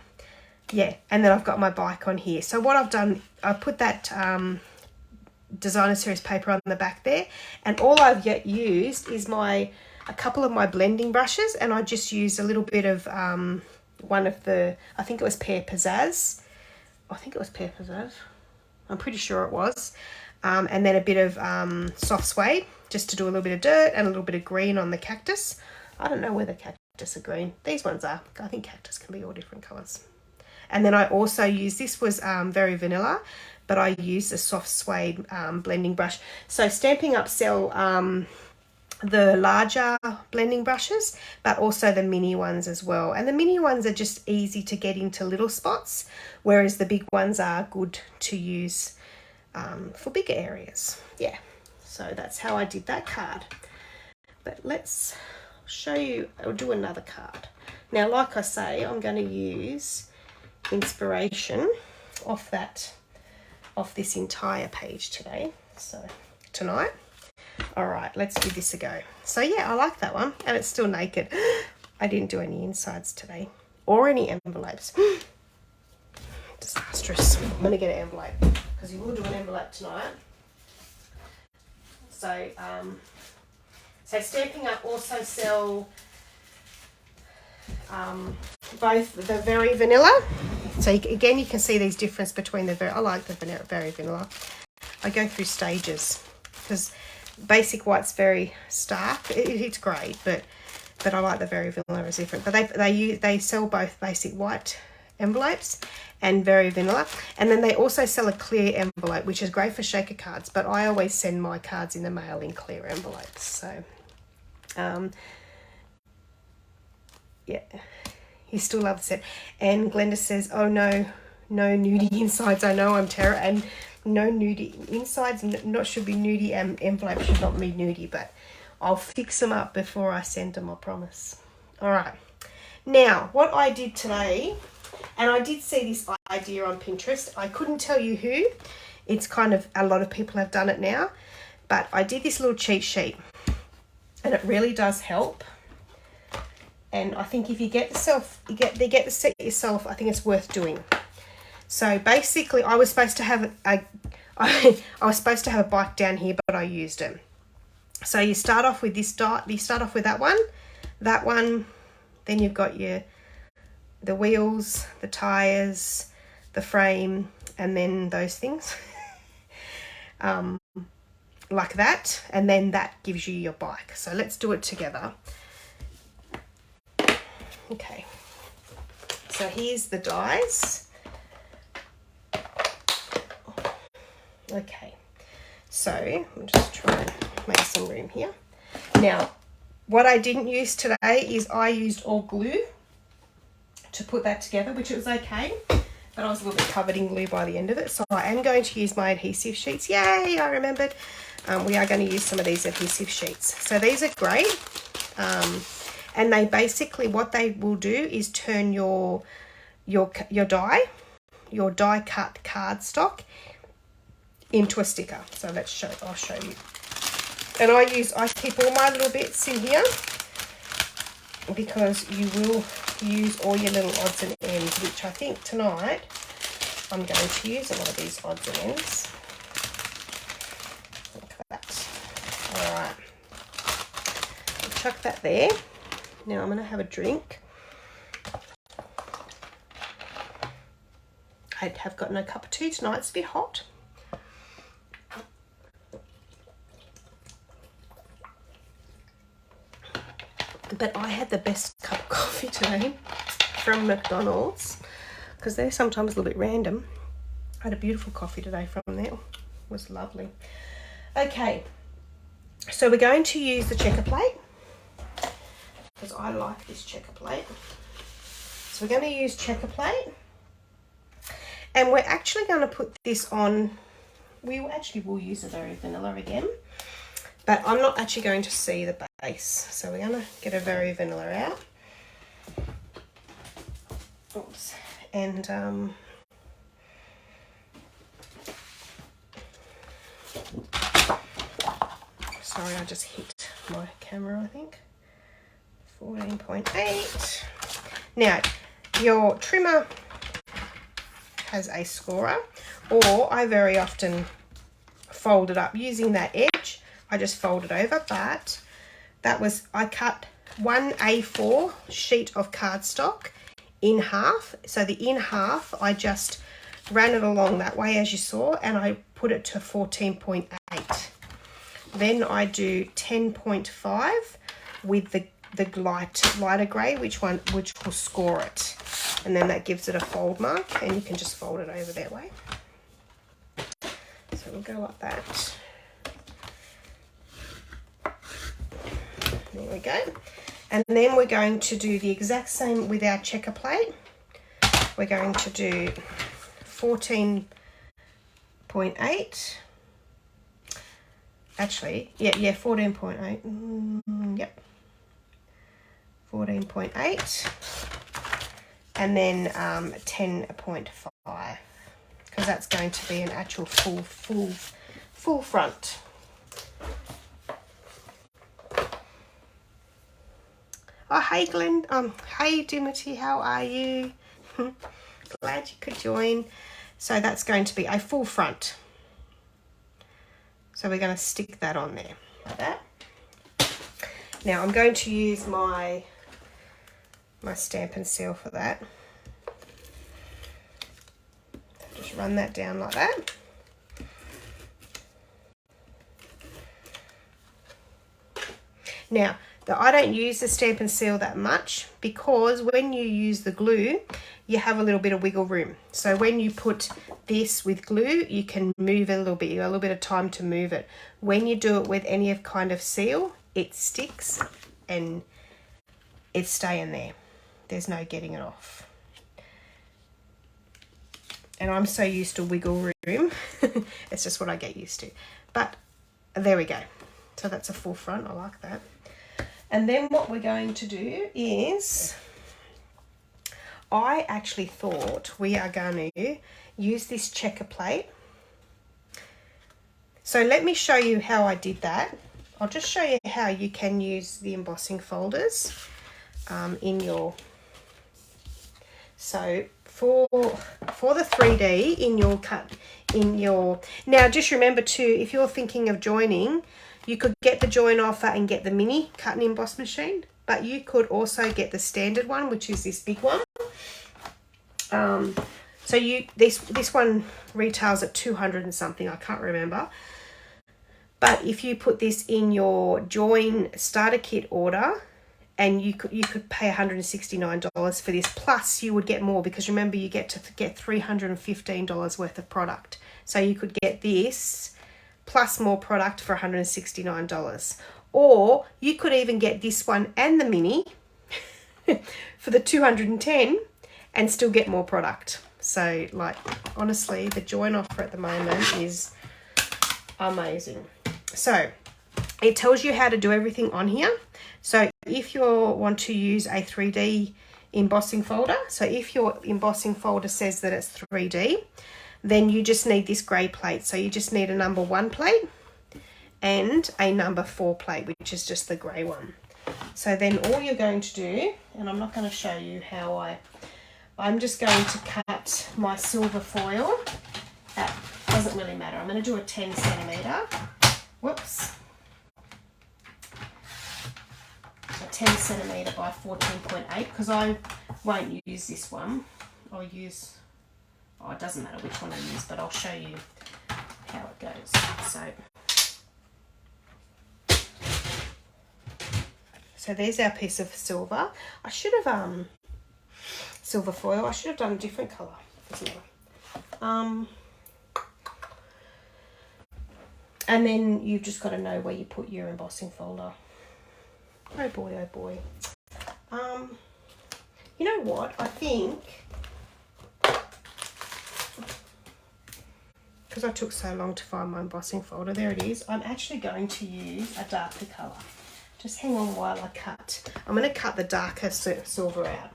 Yeah, and then I've got my bike on here. So what I've done, I put that designer series paper on the back there, and all I've yet used is a couple of my blending brushes, and I just used a little bit of one of the, I think it was Pear Pizzazz. I'm pretty sure it was. And then a bit of soft suede, just to do a little bit of dirt and a little bit of green on the cactus. I don't know whether cactus are green. These ones are. I think cactus can be all different colours. And then I also used, this was very vanilla, but I used a soft suede blending brush. So Stampin' Up sell the larger blending brushes, but also the mini ones as well. And the mini ones are just easy to get into little spots, whereas the big ones are good to use for bigger areas. Yeah, so that's how I did that card. But let's show you, I'll do another card. Now, like I say, I'm going to use inspiration off this entire page today. So tonight. All right, let's give this a go. So yeah, I like that one, and it's still naked. I didn't do any insides today or any envelopes. Disastrous. I'm gonna get an envelope because you will do an envelope tonight. So so Stampin' Up also sell both the Very Vanilla. So again, you can see these difference between I like the Very Vanilla. I go through stages because basic white's very stark. It's great, but I like the Very Vanilla is different. But they sell both basic white envelopes and Very Vanilla, and then they also sell a clear envelope, which is great for shaker cards. But I always send my cards in the mail in clear envelopes. So, yeah, you still love the set. And Glenda says, "Oh no nudie insides. I know I'm terror and." No nudie insides, not should be nudie, and envelopes should not be nudie, but I'll fix them up before I send them, I promise. All right. Now, what I did today, and I did see this idea on Pinterest. I couldn't tell you who. It's kind of, a lot of people have done it now, but I did this little cheat sheet, and it really does help. And I think if you get the set yourself, I think it's worth doing. So basically, I was supposed to have a bike down here, but I used it. So you start off with this dot. You start off with that one. Then you've got the wheels, the tires, the frame, and then those things, like that. And then that gives you your bike. So let's do it together. Okay. So here's the dies. Okay, so I'm just trying to make some room here. Now, what I didn't use today is I used all glue to put that together, which was okay, but I was a little bit covered in glue by the end of it. So I am going to use my adhesive sheets. Yay, I remembered. We are going to use some of these adhesive sheets. So these are great. And they basically, what they will do is turn your die cut cardstock into a sticker. So I'll show you. And I keep all my little bits in here because you will use all your little odds and ends, which I think tonight I'm going to use a lot of these odds and ends. Look at that. All right. I'll chuck that there. Now I'm going to have a drink. I have got no cup of tea tonight. It's a bit hot. But I had the best cup of coffee today from McDonald's. because they're sometimes a little bit random. I had a beautiful coffee today from there. It was lovely. Okay, so we're going to use the checker plate because I like this checker plate. So we're going to use checker plate, and we're actually going to put this on. We will use a very vanilla again, but I'm not actually going to see the base. So we're going to get a very vanilla out. Oops. And sorry, I just hit my camera, I think. 14.8. Now, your trimmer has a scorer, or I very often fold it up using that edge. I just fold it over, but I cut one A4 sheet of cardstock in half. So the in half, I just ran it along that way as you saw, and I put it to 14.8. Then I do 10.5 with the lighter grey, which will score it, and then that gives it a fold mark, and you can just fold it over that way. So we'll go like that. There we go. And then we're going to do the exact same with our checker plate. We're going to do 14.8. Actually, yeah, 14.8. Yep. 14.8. And then 10.5. Because that's going to be an actual full front. Oh, hey Glenn. Hey Dimity, how are you? Glad you could join. So that's going to be a full front. So we're going to stick that on there like that. Now I'm going to use my Stampin' Seal for that. Just run that down like that. Now, I don't use the Stampin' Seal that much because when you use the glue, you have a little bit of wiggle room. So when you put this with glue, you can move it a little bit. You got a little bit of time to move it. When you do it with any kind of seal, it sticks and it's staying there. There's no getting it off. And I'm so used to wiggle room. It's just what I get used to. But there we go. So that's a full front. I like that. And then what we're going to do is, I actually thought we are going to use this checker plate. So let me show you how I did that. I'll just show you how you can use the embossing folders in your, so for the 3D now just remember too, if you're thinking of joining, you could get the join offer and get the mini cut and emboss machine, but you could also get the standard one, which is this big one. So this one retails at 200 and something, I can't remember. But if you put this in your join starter kit order, and you could pay $169 for this, plus you would get more, because remember you get $315 worth of product. So you could get this plus more product for $169. Or you could even get this one and the mini for the $210 and still get more product. So like honestly, the join offer at the moment is amazing. So it tells you how to do everything on here. So if you want to use a 3D embossing folder, so if your embossing folder says that it's 3D, then you just need this grey plate. So you just need a number 1 plate and a number 4 plate, which is just the grey one. So then all you're going to do, and I'm not going to show you how I'm just going to cut my silver foil. Doesn't really matter. I'm going to do a 10 centimetre. Whoops. A 10 centimetre by 14.8, because I won't use this one. I'll use, it doesn't matter which one I use, but I'll show you how it goes. So there's our piece of silver. I should have silver foil. I should have done a different colour. Doesn't matter. And then you've just got to know where you put your embossing folder. Oh boy, oh boy. You know what? I think, because I took so long to find my embossing folder, there it is. I'm actually going to use a darker colour. Just hang on while I cut. I'm going to cut the darker silver out.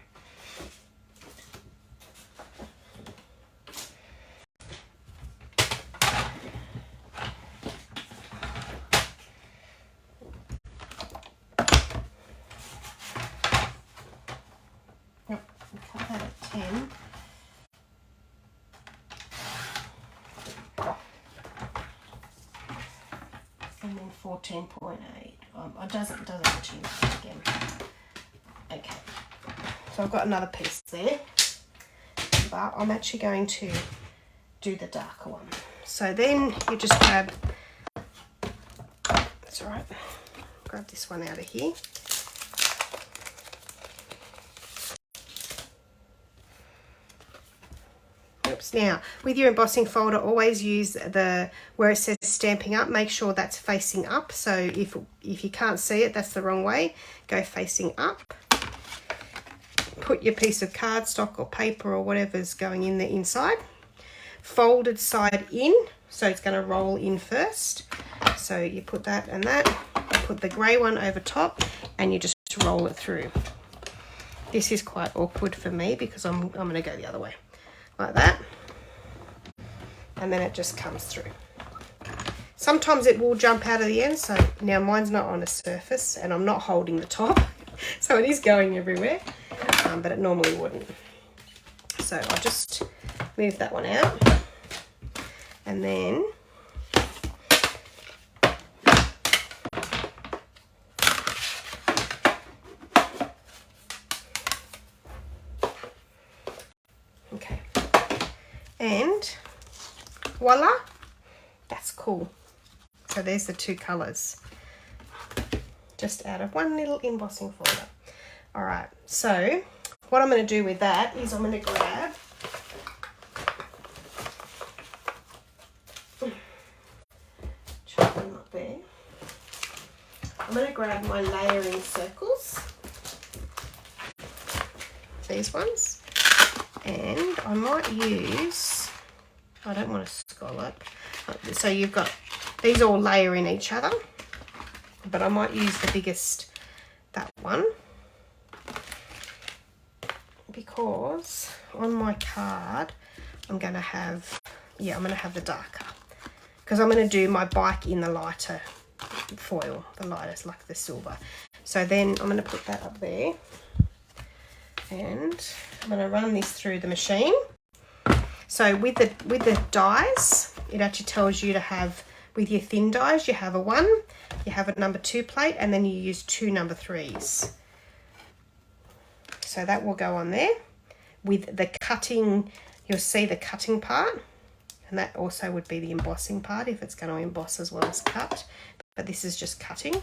Cut that at 10. And then 14.8. It doesn't actually match again. Okay. So I've got another piece there. But I'm actually going to do the darker one. So then you just grab, that's all right, grab this one out of here. Now, with your embossing folder, always use the where it says Stamping Up. Make sure that's facing up. So if you can't see it, that's the wrong way. Go facing up. Put your piece of cardstock or paper or whatever's going in the inside. Folded side in, so it's going to roll in first. So you put that and that. Put the grey one over top, and you just roll it through. This is quite awkward for me because I'm going to go the other way. Like that, and then it just comes through. Sometimes it will jump out of the end, so now mine's not on a surface and I'm not holding the top, so it is going everywhere, but it normally wouldn't. So I'll just move that one out, and then okay. And voila, that's cool. So there's the two colours, just out of one little embossing folder. All right, so what I'm going to do with that is I'm going to grab chuck them up there. I'm going to grab my layering circles, these ones. And I might use, I don't want a scallop, so you've got, these all layer in each other, but I might use the biggest, that one, because on my card I'm going to have, yeah, I'm going to have the darker, because I'm going to do my bike in the lighter foil, the lightest, like the silver. So then I'm going to put that up there. And I'm going to run this through the machine. So with the dies, it actually tells you to have, with your thin dies, you have a 1, you have a number 2 plate, and then you use 2 number 3s. So that will go on there. With the cutting, you'll see the cutting part, and that also would be the embossing part if it's going to emboss as well as cut. But this is just cutting.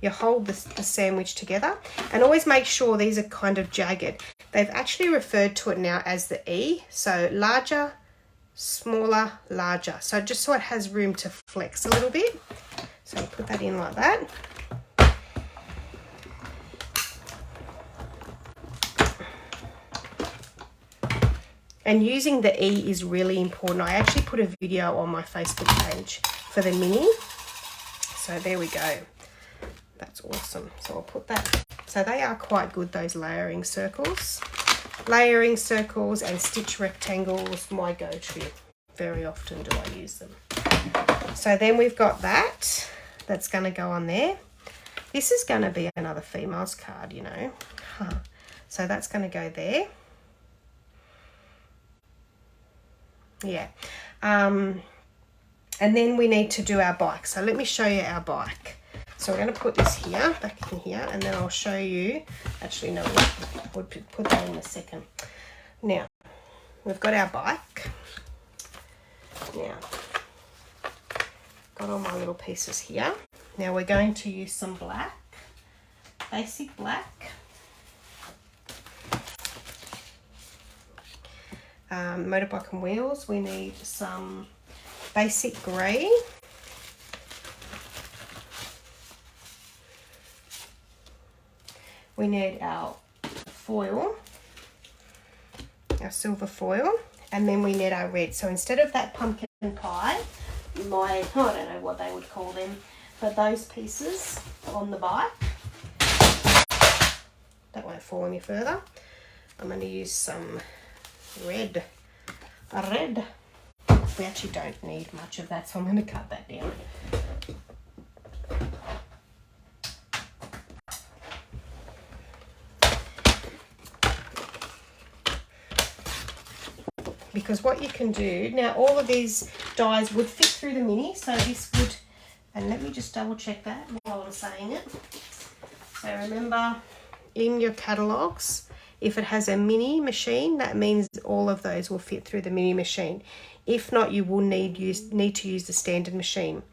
You hold the sandwich together, and always make sure these are kind of jagged. They've actually referred to it now as the E, so larger, smaller, larger. So just so it has room to flex a little bit. So you put that in like that. And using the E is really important. I actually put a video on my Facebook page for the mini. So there we go. That's awesome. So I'll put that. So they are quite good, those layering circles. Layering circles and stitch rectangles, my go-to. Very often do I use them. So then we've got that. That's going to go on there. This is going to be another female's card, you know. So that's going to go there. Yeah. And then we need to do our bike. So let me show you our bike. So we're going to put this here, back in here, and then I'll show you, actually no, we'll put that in a second. Now, we've got our bike. Now, got all my little pieces here. Now we're going to use some black, basic black. motorbike and wheels. We need some basic grey. We need our foil, our silver foil, and then we need our red. So instead of that pumpkin pie, I don't know what they would call them, but those pieces on the bike, that won't fall any further. I'm going to use some red. We actually don't need much of that, so I'm going to cut that down. Because what you can do, now all of these dies would fit through the mini, so this would, and let me just double check that while I'm saying it. So remember, in your catalogues, if it has a mini machine, that means all of those will fit through the mini machine. If not, you will need to use the standard machine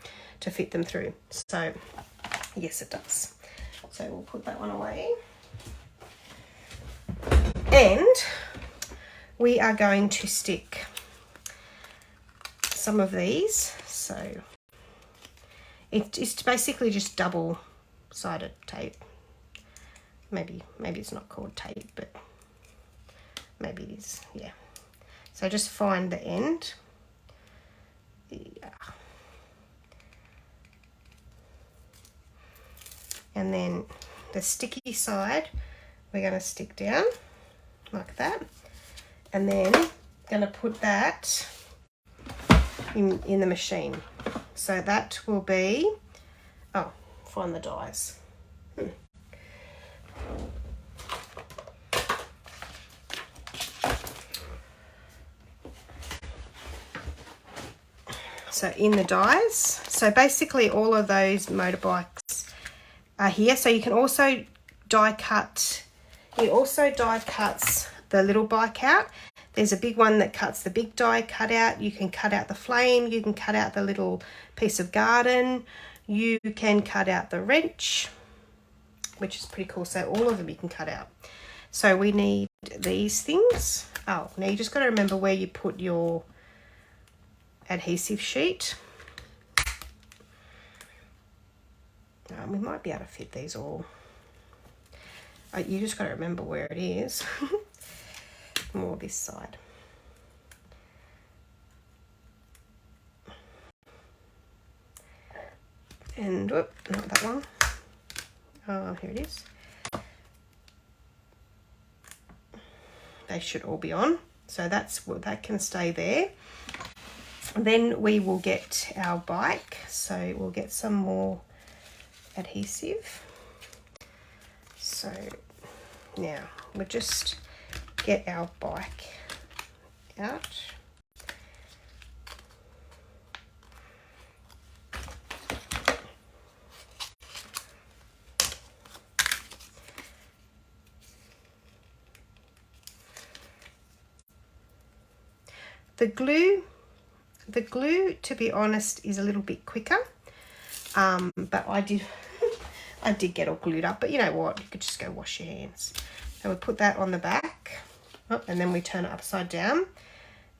to fit them through. So yes, it does. So we'll put that one away. And we are going to stick some of these. So it's basically just double-sided tape. Maybe it's not called tape, but maybe it is, yeah. So just find the end. Yeah. And then the sticky side, we're going to stick down like that. And then going to put that in the machine. So that will be, find the dies. So in the dies, so basically all of those motorbikes are here. So you can also die cut, it also die cuts the little bike out. There's a big one that cuts the big die cut out. You can cut out the flame, you can cut out the little piece of garden, you can cut out the wrench, which is pretty cool. So all of them you can cut out. So we need these things. Oh, now you just got to remember where you put your adhesive sheet. We might be able to fit these all. You just got to remember where it is. More this side. And whoop, not that one. Oh, here it is. They should all be on. So that can stay there. Then we will get our bike. So we'll get some more adhesive. So now we'll just get our bike out. The glue, to be honest, is a little bit quicker, but I did get all glued up, but you know what, you could just go wash your hands. So we put that on the back, and then we turn it upside down,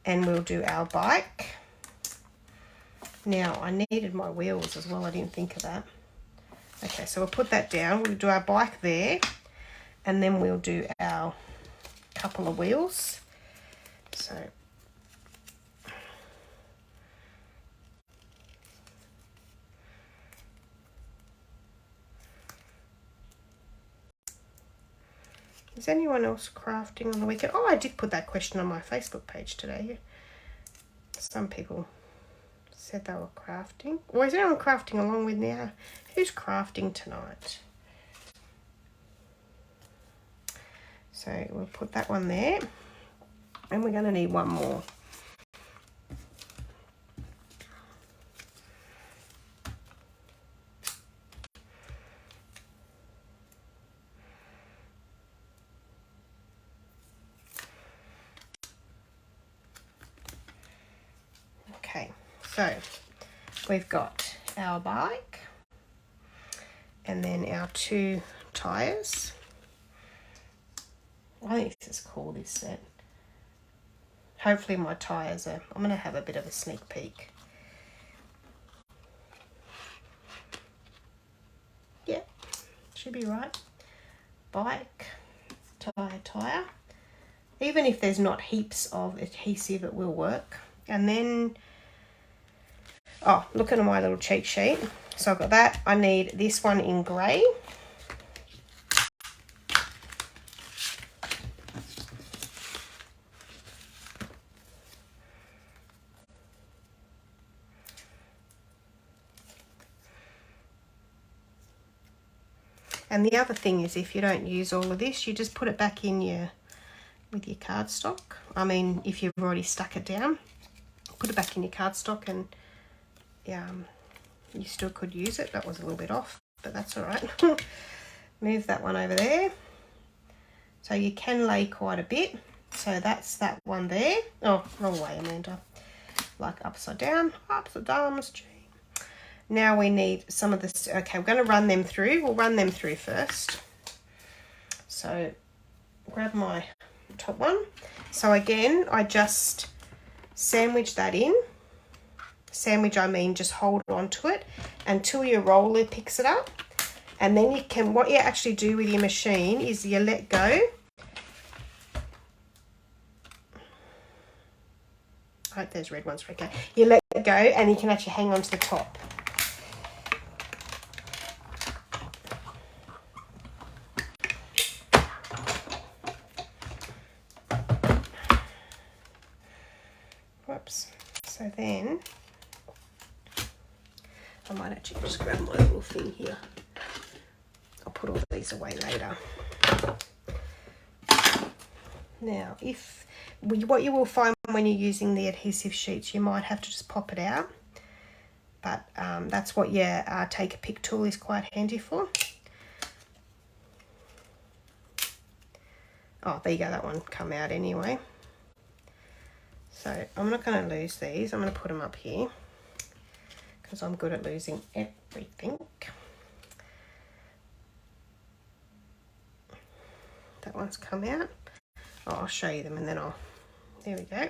and we'll do our bike. Now, I needed my wheels as well, I didn't think of that. Okay, so we'll put that down, we'll do our bike there, and then we'll do our couple of wheels. So is anyone else crafting on the weekend? Oh, I did put that question on my Facebook page today. Some people said they were crafting. Or is anyone crafting along with now? Who's crafting tonight? So we'll put that one there. And we're going to need one more. So we've got our bike and then our two tyres. I think this is cool, this set. Hopefully my tyres are, I'm going to have a bit of a sneak peek. Yeah, should be right. Bike, tyre. Even if there's not heaps of adhesive, it will work. And then, oh, look at my little cheat sheet. So I've got that. I need this one in grey. And the other thing is, if you don't use all of this, you just put it back in with your cardstock. I mean, if you've already stuck it down, put it back in your cardstock, and you still could use it. That was a little bit off, but that's all right. Move that one over there. So you can lay quite a bit. So that's that one there. Oh, wrong way, Amanda. Like upside down, gee. Now we need some of this. Okay, we're going to run them through. We'll run them through first. So grab my top one. So again, I just sandwich that in. Sandwich, I mean just hold on to it until your roller picks it up. And then you can, what you actually do with your machine is you let go. I hope those red ones are okay. You let go and you can actually hang on to the top. Whoops. So then, I might actually just grab my little thing here. I'll put all these away later. Now, what you will find when you're using the adhesive sheets, you might have to just pop it out. But that's what your take a pick tool is quite handy for. Oh, there you go, that one come out anyway. So I'm not going to lose these. I'm going to put them up here because I'm good at losing everything. That one's come out. Oh, I'll show you them and then there we go.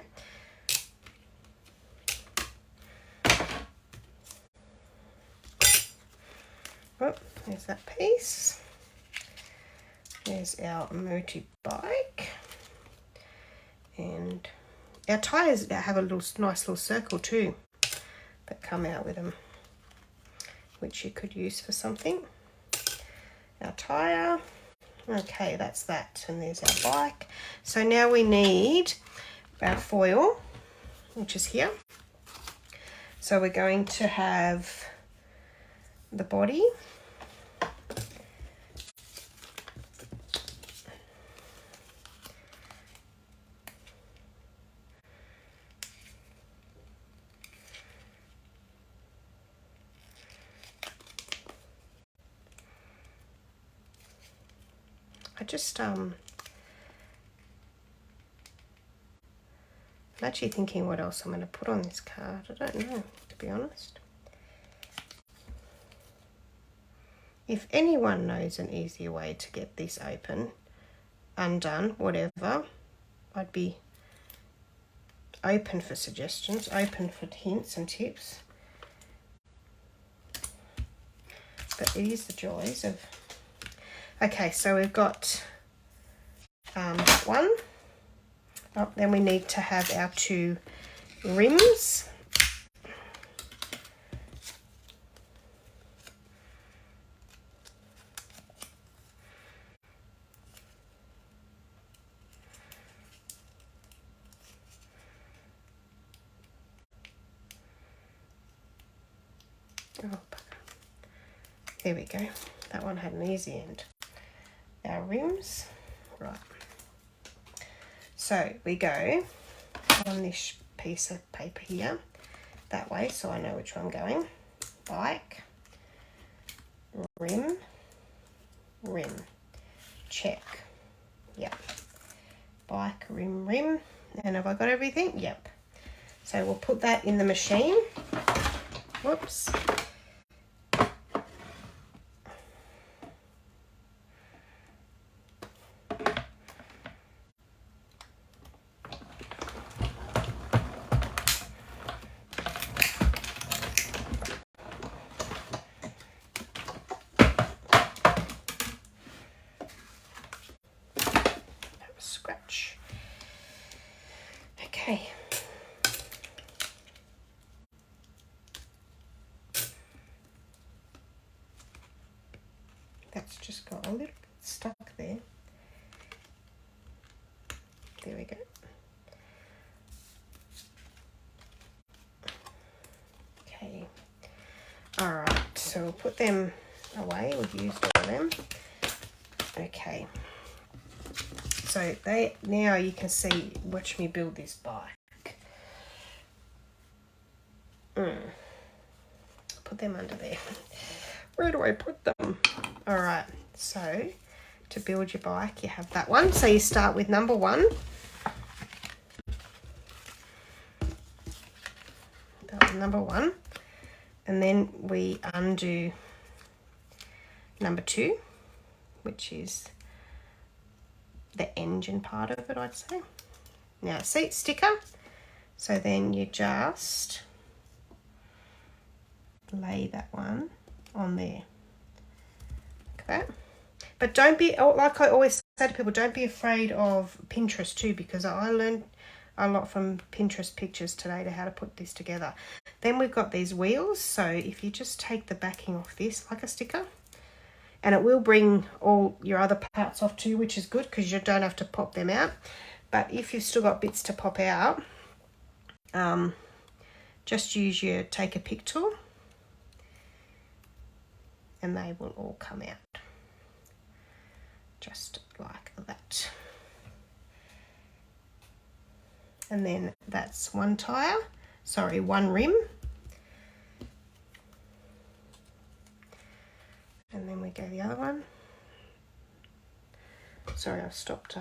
Oh, there's that piece. There's our motorbike. And our tyres have a nice little circle too that come out with them, which you could use for something. Our tyre. Okay, that's that. And there's our bike. So now we need our foil, which is here. So we're going to have the body. I'm actually thinking what else I'm going to put on this card. I don't know, to be honest. If anyone knows an easier way to get this undone, whatever, I'd be open for suggestions, open for hints and tips. But it is the joys of... Okay, so we've got that one. Oh, then we need to have our two rims. Oh, there we go. That one had an easy end. Our rims, right. So we go on this piece of paper here, that way, so I know which one I'm going. Bike, rim, rim, check. Yep. Bike, rim, rim. And have I got everything? Yep. So we'll put that in the machine. Whoops. Okay. That's just got a little bit stuck there. There we go. Okay. All right, so we'll put them away. We've used all of them. Okay. So now you can see, watch me build this bike. Put them under there. Where do I put them? All right, so to build your bike, you have that one. So you start with number 1. That was number 1. And then we undo number 2, which is the engine part of it, I'd say. Now, seat sticker. So then you just lay that one on there. Okay. But don't be, like I always say to people, don't be afraid of Pinterest too, because I learned a lot from Pinterest pictures today to how to put this together. Then we've got these wheels. So if you just take the backing off this like a sticker, and it will bring all your other parts off too, which is good because you don't have to pop them out. But if you've still got bits to pop out, just use your take a pick tool and they will all come out. Just like that. And then that's one rim. And then we go the other one. Sorry, I've stopped.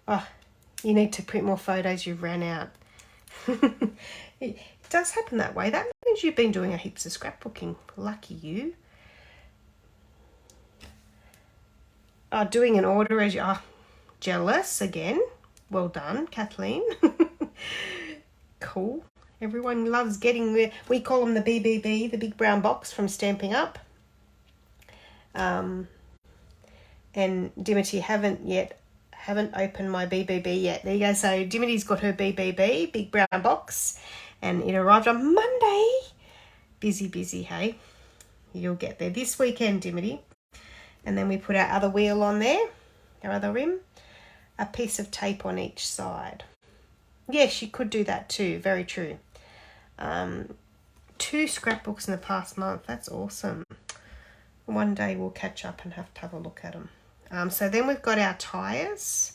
Oh, you need to print more photos, you've ran out. It does happen that way. That means you've been doing a heaps of scrapbooking. Lucky you. Doing an order as you are. Jealous again. Well done, Kathleen. Cool. Everyone loves getting, we call them the BBB, the big brown box from Stamping Up. And Dimity haven't opened my BBB yet. There you go. So Dimity's got her BBB, big brown box, and it arrived on Monday. Busy, hey? You'll get there this weekend, Dimity. And then we put our other wheel on there, our other rim, a piece of tape on each side. Yes, you could do that too. Very true. 2 scrapbooks in the past month. That's awesome. One day we'll catch up and have to have a look at them. So then we've got our tyres.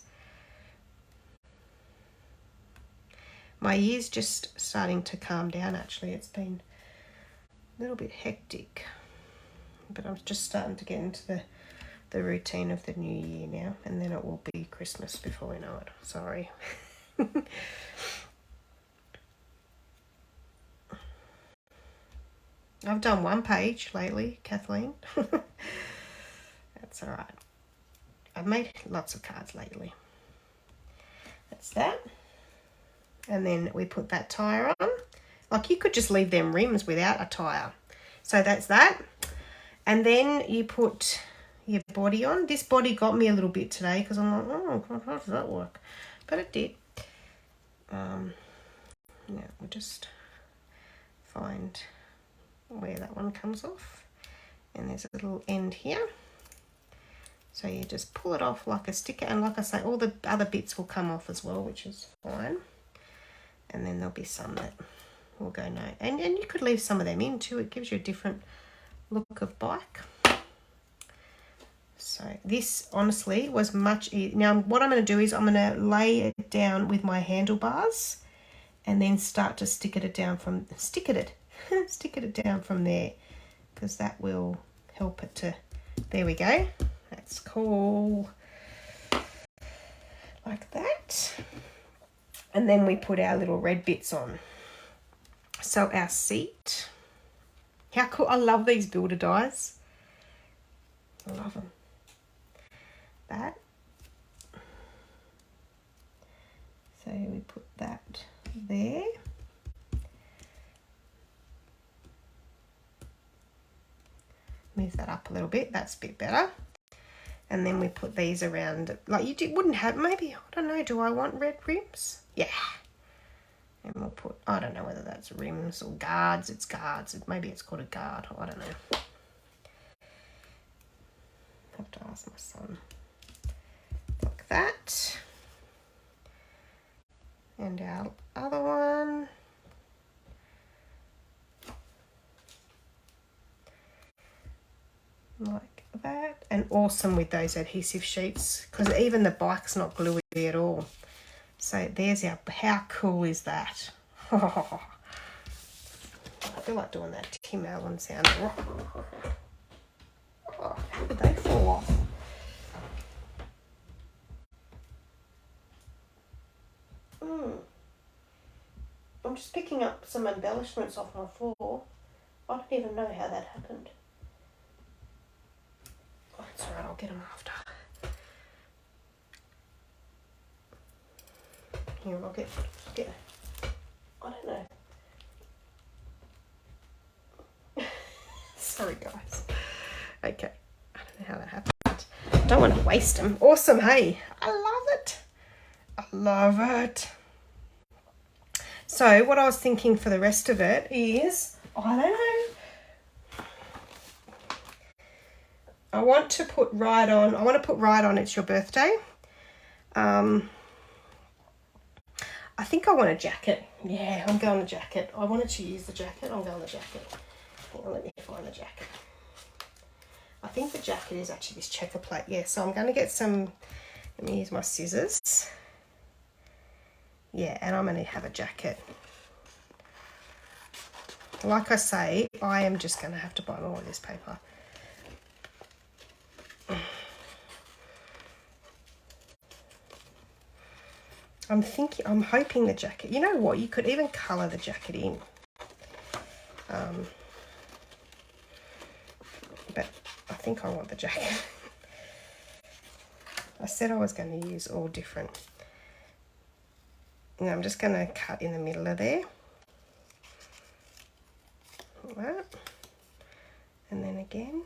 My year's just starting to calm down, actually. It's been a little bit hectic. But I'm just starting to get into the routine of the new year now. And then it will be Christmas before we know it. Sorry. I've done 1 page lately, Kathleen. That's all right. I've made lots of cards lately. That's that. And then we put that tyre on. Like, you could just leave them rims without a tyre. So that's that. And then you put your body on. This body got me a little bit today because I'm like, oh, how does that work? But it did. Now we'll just find where that one comes off. And there's a little end here. So you just pull it off like a sticker. And like I say, all the other bits will come off as well, which is fine. And then there'll be some that will go no. And you could leave some of them in too. It gives you a different look of bike. So this honestly was much easier. Now what I'm going to do is I'm going to lay it down with my handlebars and then start to stick it down from there, because that will help it to, there we go. That's cool. Like that. And then we put our little red bits on. So our seat. How cool. I love these builder dies. I love them. That. So we put that there. Move that up a little bit. That's a bit better. And then we put these around, like wouldn't have, maybe, I don't know, do I want red rims? Yeah. And we'll put, I don't know whether that's rims or guards, it's guards, maybe it's called a guard, I don't know. Have to ask my son. Like that. And our other one. Like that. And awesome with those adhesive sheets, because even the bike's not gluey at all. So there's our, how cool is that? I feel like doing that Tim Allen sound. Oh, how did they fall off? I'm just picking up some embellishments off my floor. I don't even know how that happened. Oh, that's all right, I'll get them after. Here, I'll get, I don't know. Sorry, guys. Okay, I don't know how that happened. Don't want to waste them. Awesome, hey. I love it. I love it. So what I was thinking for the rest of it is, I don't know. I want to put right on, it's your birthday. I think I want a jacket. Yeah, I'm going a jacket. I wanted to use the jacket. I'm going the jacket. Hang on, let me find the jacket. I think the jacket is actually this checker plate. Yeah, so I'm going to get some, let me use my scissors. Yeah, and I'm going to have a jacket. Like I say, I am just going to have to buy more of this paper. I'm hoping the jacket, you know what, you could even colour the jacket in. But I think I want the jacket. I said I was going to use all different. And I'm just going to cut in the middle of there. Like that. And then again.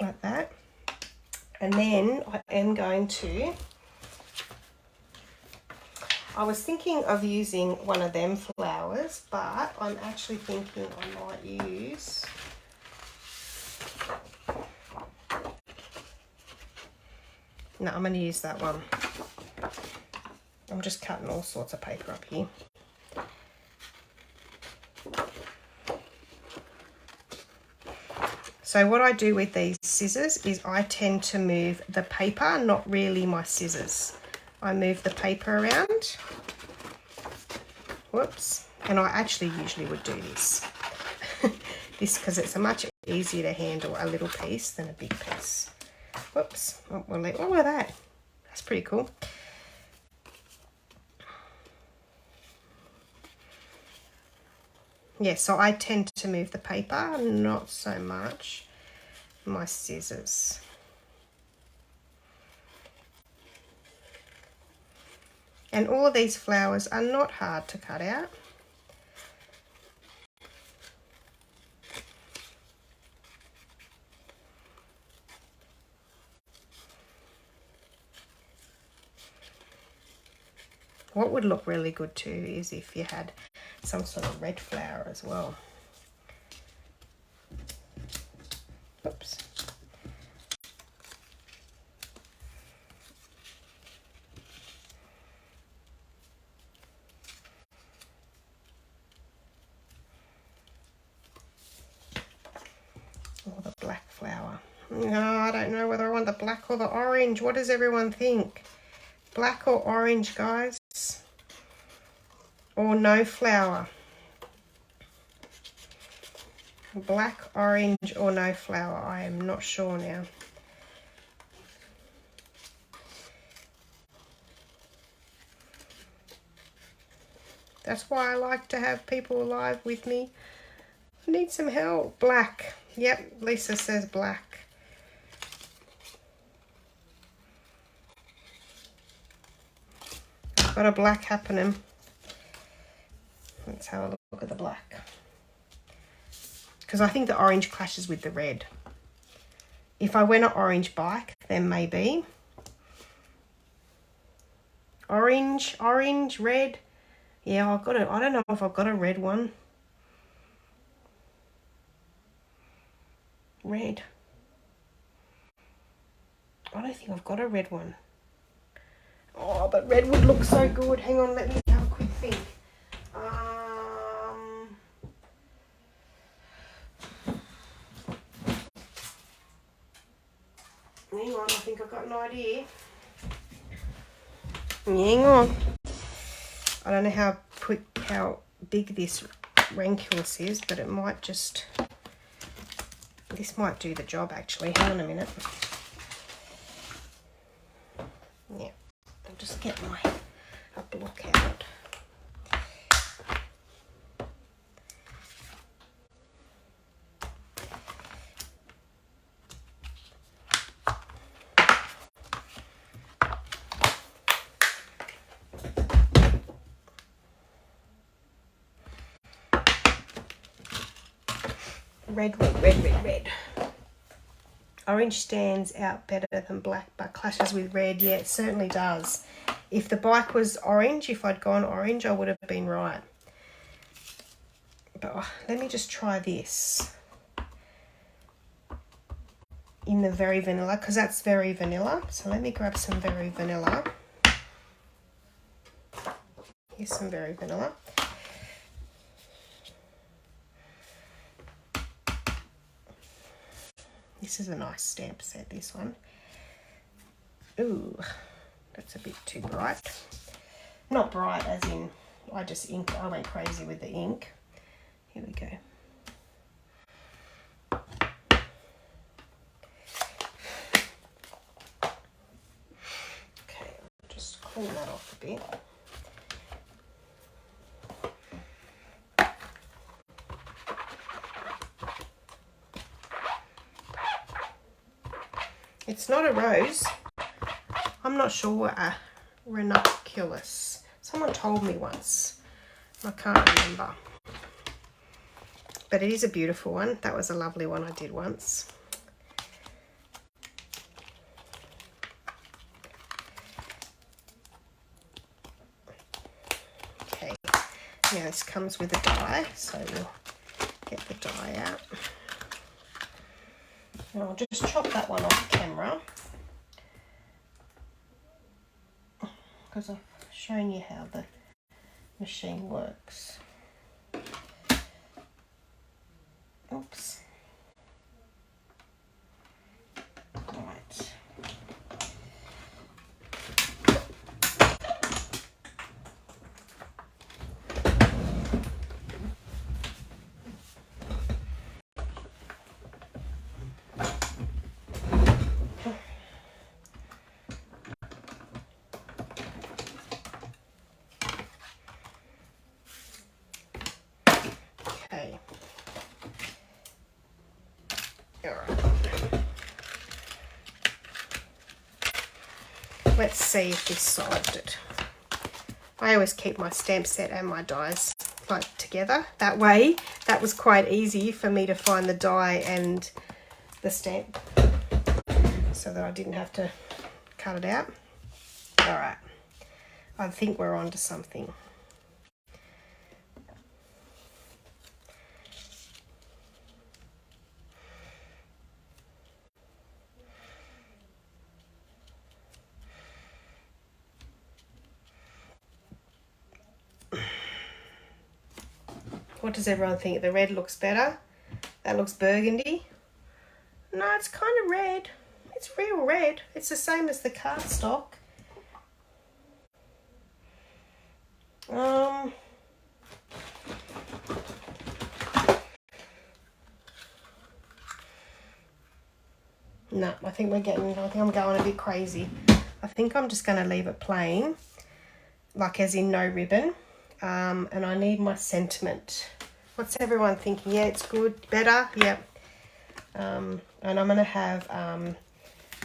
Like that. And then I am going to, I was thinking of using one of them flowers, but I'm actually thinking I might use, no, I'm going to use that one. I'm just cutting all sorts of paper up here. So what I do with these scissors is I tend to move the paper, not really my scissors. I move the paper around. Whoops. And I actually usually would do this. This because it's much easier to handle a little piece than a big piece. Whoops. Oh, well, look at that. That's pretty cool. Yeah, so I tend to move the paper, not so much my scissors. And all of these flowers are not hard to cut out. What would look really good too is if you had some sort of red flower as well. Oops. Or the black flower. No, I don't know whether I want the black or the orange. What does everyone think? Black or orange, guys? Or no flower? Black, orange, or no flower? I am not sure now. That's why I like to have people live with me. I need some help. Black. Yep, Lisa says black. got a black happening. Let's have a look at the black. Because I think the orange clashes with the red. If I went an orange bike, then maybe. Orange, red. Yeah, I've got it. I don't know if I've got a red one. Red. I don't think I've got a red one. Oh, but red would look so good. Hang on, let me have a quick think. Hang on, I think I've got an idea. Hang on. I don't know how big this ranculus is, but it might just... This might do the job, actually. Hang on a minute. Yeah, I'll just get a block out. Red. Orange stands out better than black, but clashes with red. Yeah, it certainly does. If the bike was orange, if I'd gone orange, I would have been right. But let me just try this in the Very Vanilla, because that's Very Vanilla. So let me grab some Very Vanilla. Here's some Very Vanilla. This is a nice stamp set, this one. Ooh, that's a bit too bright. Not bright as in, I went crazy with the ink. Here we go. Okay, I'll just clean that off a bit. It's not a rose. I'm not sure what a ranunculus. Someone told me once. I can't remember. But it is a beautiful one. That was a lovely one I did once. Okay. Now this comes with a die, so we'll get the die out. And I'll just chop that one off camera because I've shown you how the machine works. Oops. Right. Let's see if this solved it. I always keep my stamp set and my dies like together. That way, that was quite easy for me to find the die and the stamp so that I didn't have to cut it out. All right, I think we're on to something. What does everyone think? The red looks better? That looks burgundy? No, it's kind of red. It's real red. It's the same as the cardstock. No, I think I'm going a bit crazy. I think I'm just going to leave it plain, like as in no ribbon. And I need my sentiment. What's everyone thinking? Yeah, it's good. Better? Yep. And I'm going to have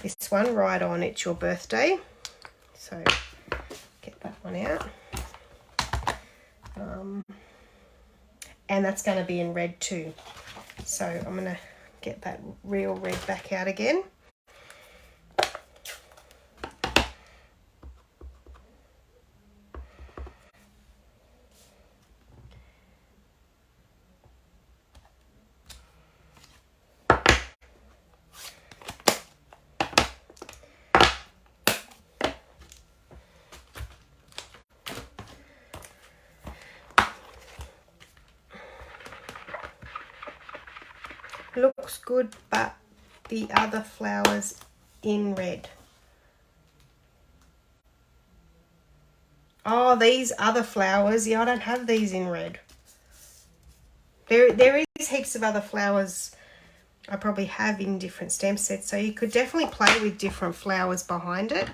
this one right on It's Your Birthday. So get that one out. And that's going to be in red too. So I'm going to get that real red back out again. Looks good, but the other flowers in red. Oh, these other flowers, yeah, I don't have these in red. There is heaps of other flowers I probably have in different stamp sets, so you could definitely play with different flowers behind it.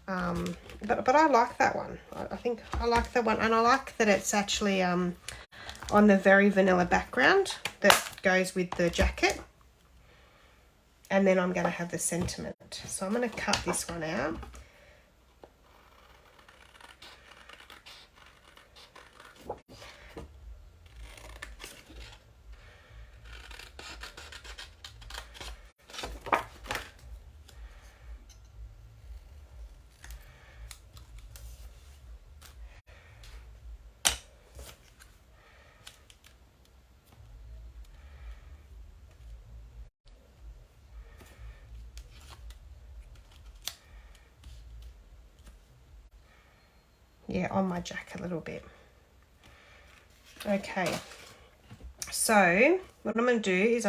But I like that one. I think I like that one, and I like that it's actually on the very vanilla background that goes with the jacket. And then I'm going to have the sentiment. So I'm going to cut this one out. Yeah, on my jacket a little bit. Okay, so what I'm going to do is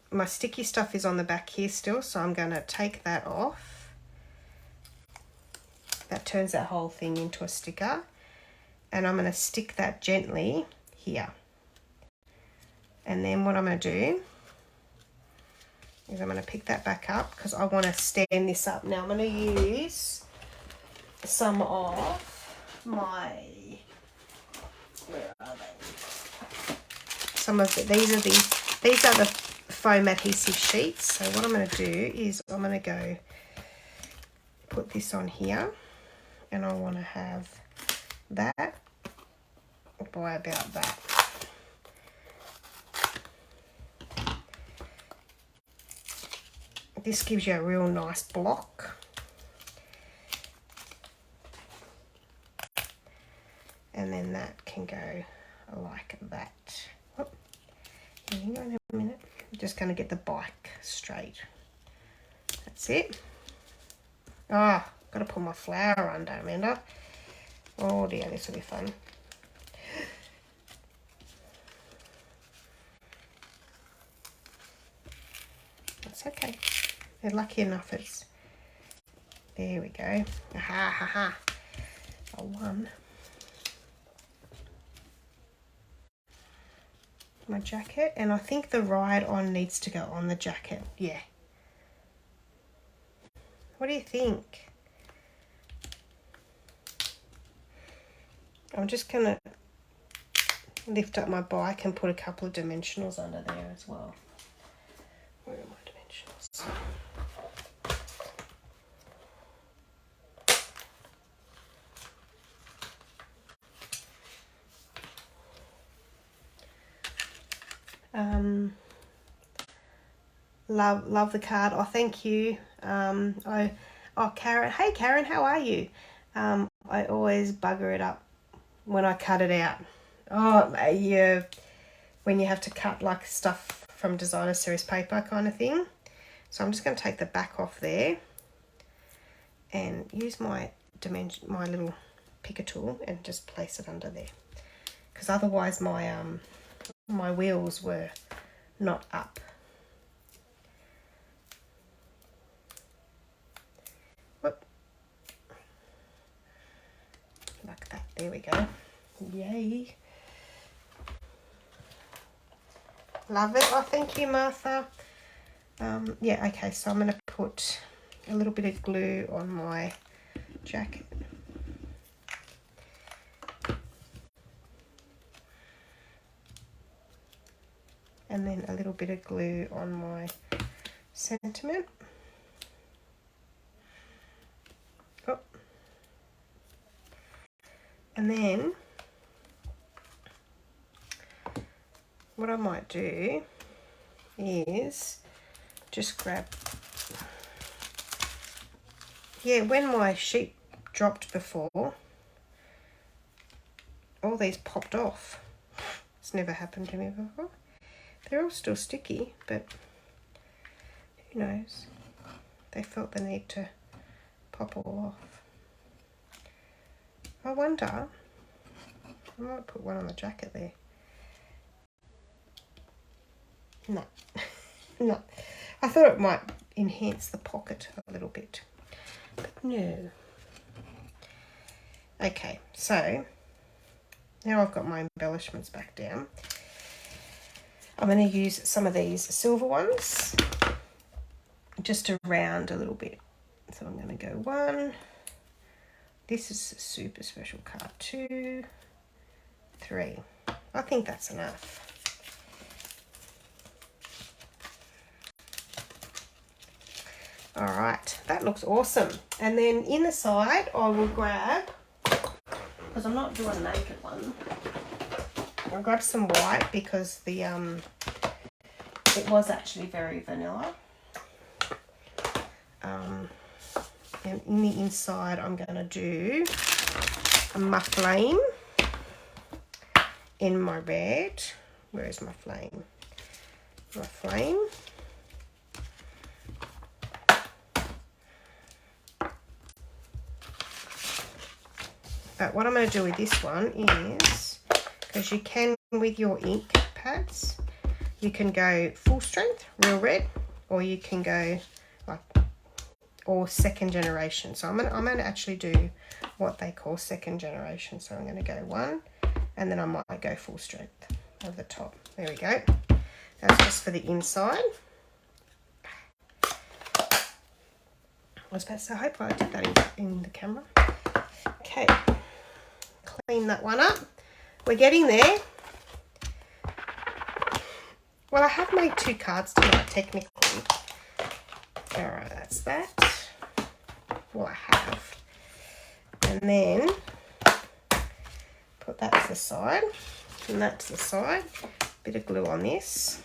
my sticky stuff is on the back here still, so I'm going to take that off. That turns that whole thing into a sticker. And I'm going to stick that gently here. And then what I'm going to do is I'm going to pick that back up because I want to stand this up. Now I'm going to use some of my, where are they? Some of the, these are the foam adhesive sheets. So what I'm going to do is I'm going to go put this on here, and I want to have that by about that. This gives you a real nice block. And then that can go like that. Oh, hang on a minute. I'm just going to get the bike straight. That's it. Ah, oh, got to put my flower under, Amanda. Oh dear, this will be fun. That's okay. They're lucky enough it's... There we go. Aha, ha, ha. A one. My jacket, and I think the ride on needs to go on the jacket. Yeah. What do you think? I'm just gonna lift up my bike and put a couple of dimensionals under there as well. Where are my dimensionals? Love the card. Oh, thank you. Oh, Karen. Hey, Karen, how are you? I always bugger it up when I cut it out. Oh, yeah, when you have to cut like stuff from designer series paper kind of thing. So I'm just going to take the back off there and use my little picker tool and just place it under there, because otherwise my my wheels were not up. Whoop. Like that. There we go. Yay. Love it. Oh, thank you, Martha. Yeah, okay, so I'm going to put a little bit of glue on my jacket. And then a little bit of glue on my sentiment. Oh. And then what I might do is just grab, yeah, when my sheet dropped before, all these popped off. It's never happened to me before. They're all still sticky, but who knows? They felt the need to pop all off. I wonder, I might put one on the jacket there. No, no. I thought it might enhance the pocket a little bit, but no. Okay, so now I've got my embellishments back down. I'm going to use some of these silver ones just to round a little bit. So I'm going to go 1. This is a super special card. 2, 3. I think that's enough. All right, that looks awesome. And then in the side, I will grab, because I'm not doing a naked one, I'll grab some white because the it was actually very vanilla. And in the inside, I'm going to do a mufflame in my red. Where is my flame? My flame. But what I'm going to do with this one is, because you can with your ink pads, you can go full strength, real red, or you can go like, or second generation. So I'm going to actually do what they call second generation. So I'm going to go 1, and then I might go full strength over the top. There we go. That's just for the inside. I was about to say, I hope I did that in the camera. Okay. Clean that one up. We're getting there. Well, I have made 2 cards tonight, technically. All right, that's that. Well, I have. And then put that to the side, and that to the side. Bit of glue on this.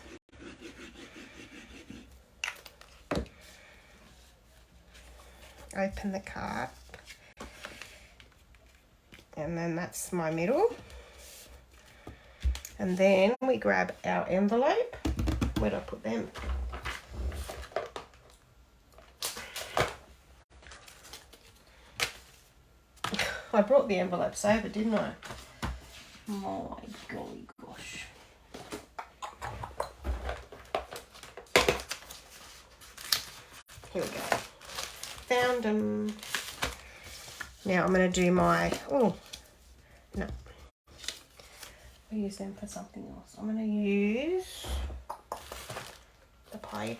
Open the card. And then that's my middle. And then we grab our envelope. Where did I put them? I brought the envelopes over, didn't I? My golly gosh. Here we go. Found them. Now I'm going to do my, oh, no. I'll use them for something else. I'm going to use the pipe.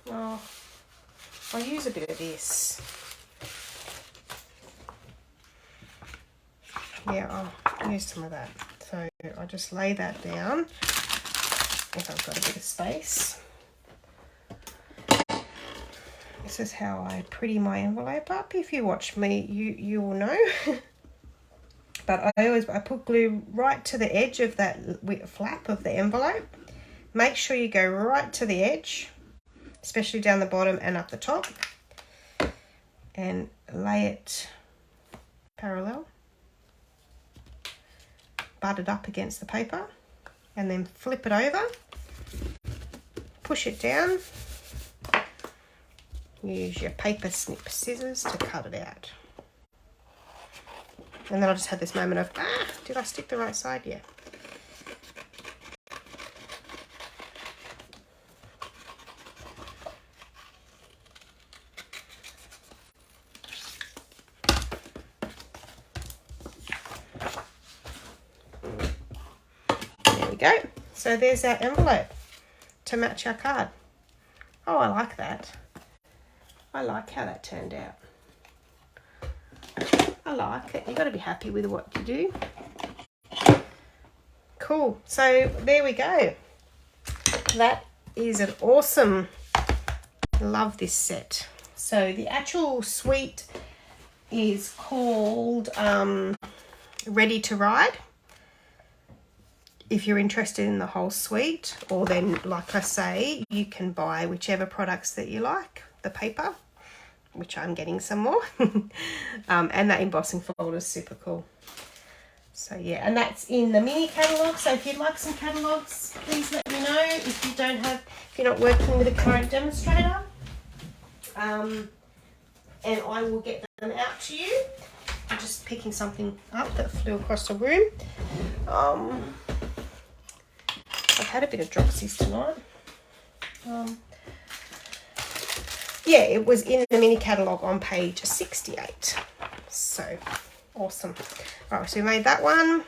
Well, I'll use a bit of this. Yeah, I'll use some of that. So I'll just lay that down if I've got a bit of space. This is how I pretty my envelope up. If you watch me, you will know. But I put glue right to the edge of that flap of the envelope. Make sure you go right to the edge, especially down the bottom and up the top, and lay it parallel. Butt it up against the paper, and then flip it over, push it down, use your paper snip scissors to cut it out. And then I just had this moment of, did I stick the right side? Yeah. Go. So there's our envelope to match our card. Oh, I like that. I like how that turned out. I like it. You've got to be happy with what you do. Cool. So there we go. That is an awesome, love this set. So the actual suite is called Ready to Ride. If you're interested in the whole suite, or then, like I say, you can buy whichever products that you like, the paper, which I'm getting some more, and that embossing folder is super cool. So yeah, and that's in the mini catalogue. So if you'd like some catalogues, please let me know. If you're not working with a current demonstrator, and I will get them out to you. I'm just picking something up that flew across the room. I've had a bit of dropsies tonight. Yeah, it was in the mini catalogue on page 68. So awesome. All right, so we made that one.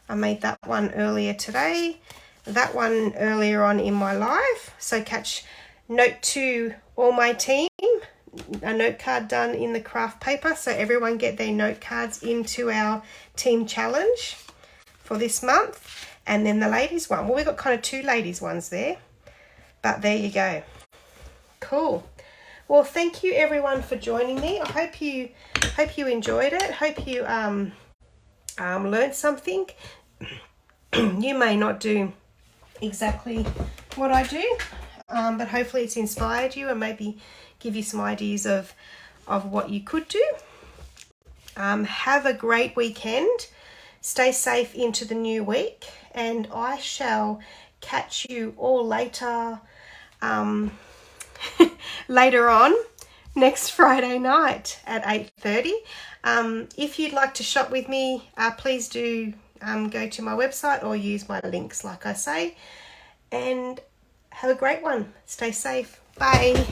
I made that one earlier today. That one earlier on in my live. So catch note to all my team. A note card done in the craft paper. So everyone get their note cards into our team challenge for this month. And then the ladies one. Well, we've got kind of two ladies ones there. But there you go. Cool. Well, thank you everyone for joining me. I hope you enjoyed it. Hope you learned something. You may not do exactly what I do, but hopefully it's inspired you and maybe give you some ideas of what you could do. Have a great weekend. Stay safe into the new week, and I shall catch you all later. Later on next Friday night at 8:30. If you'd like to shop with me, please do go to my website or use my links like I say, and have a great one. Stay safe. Bye.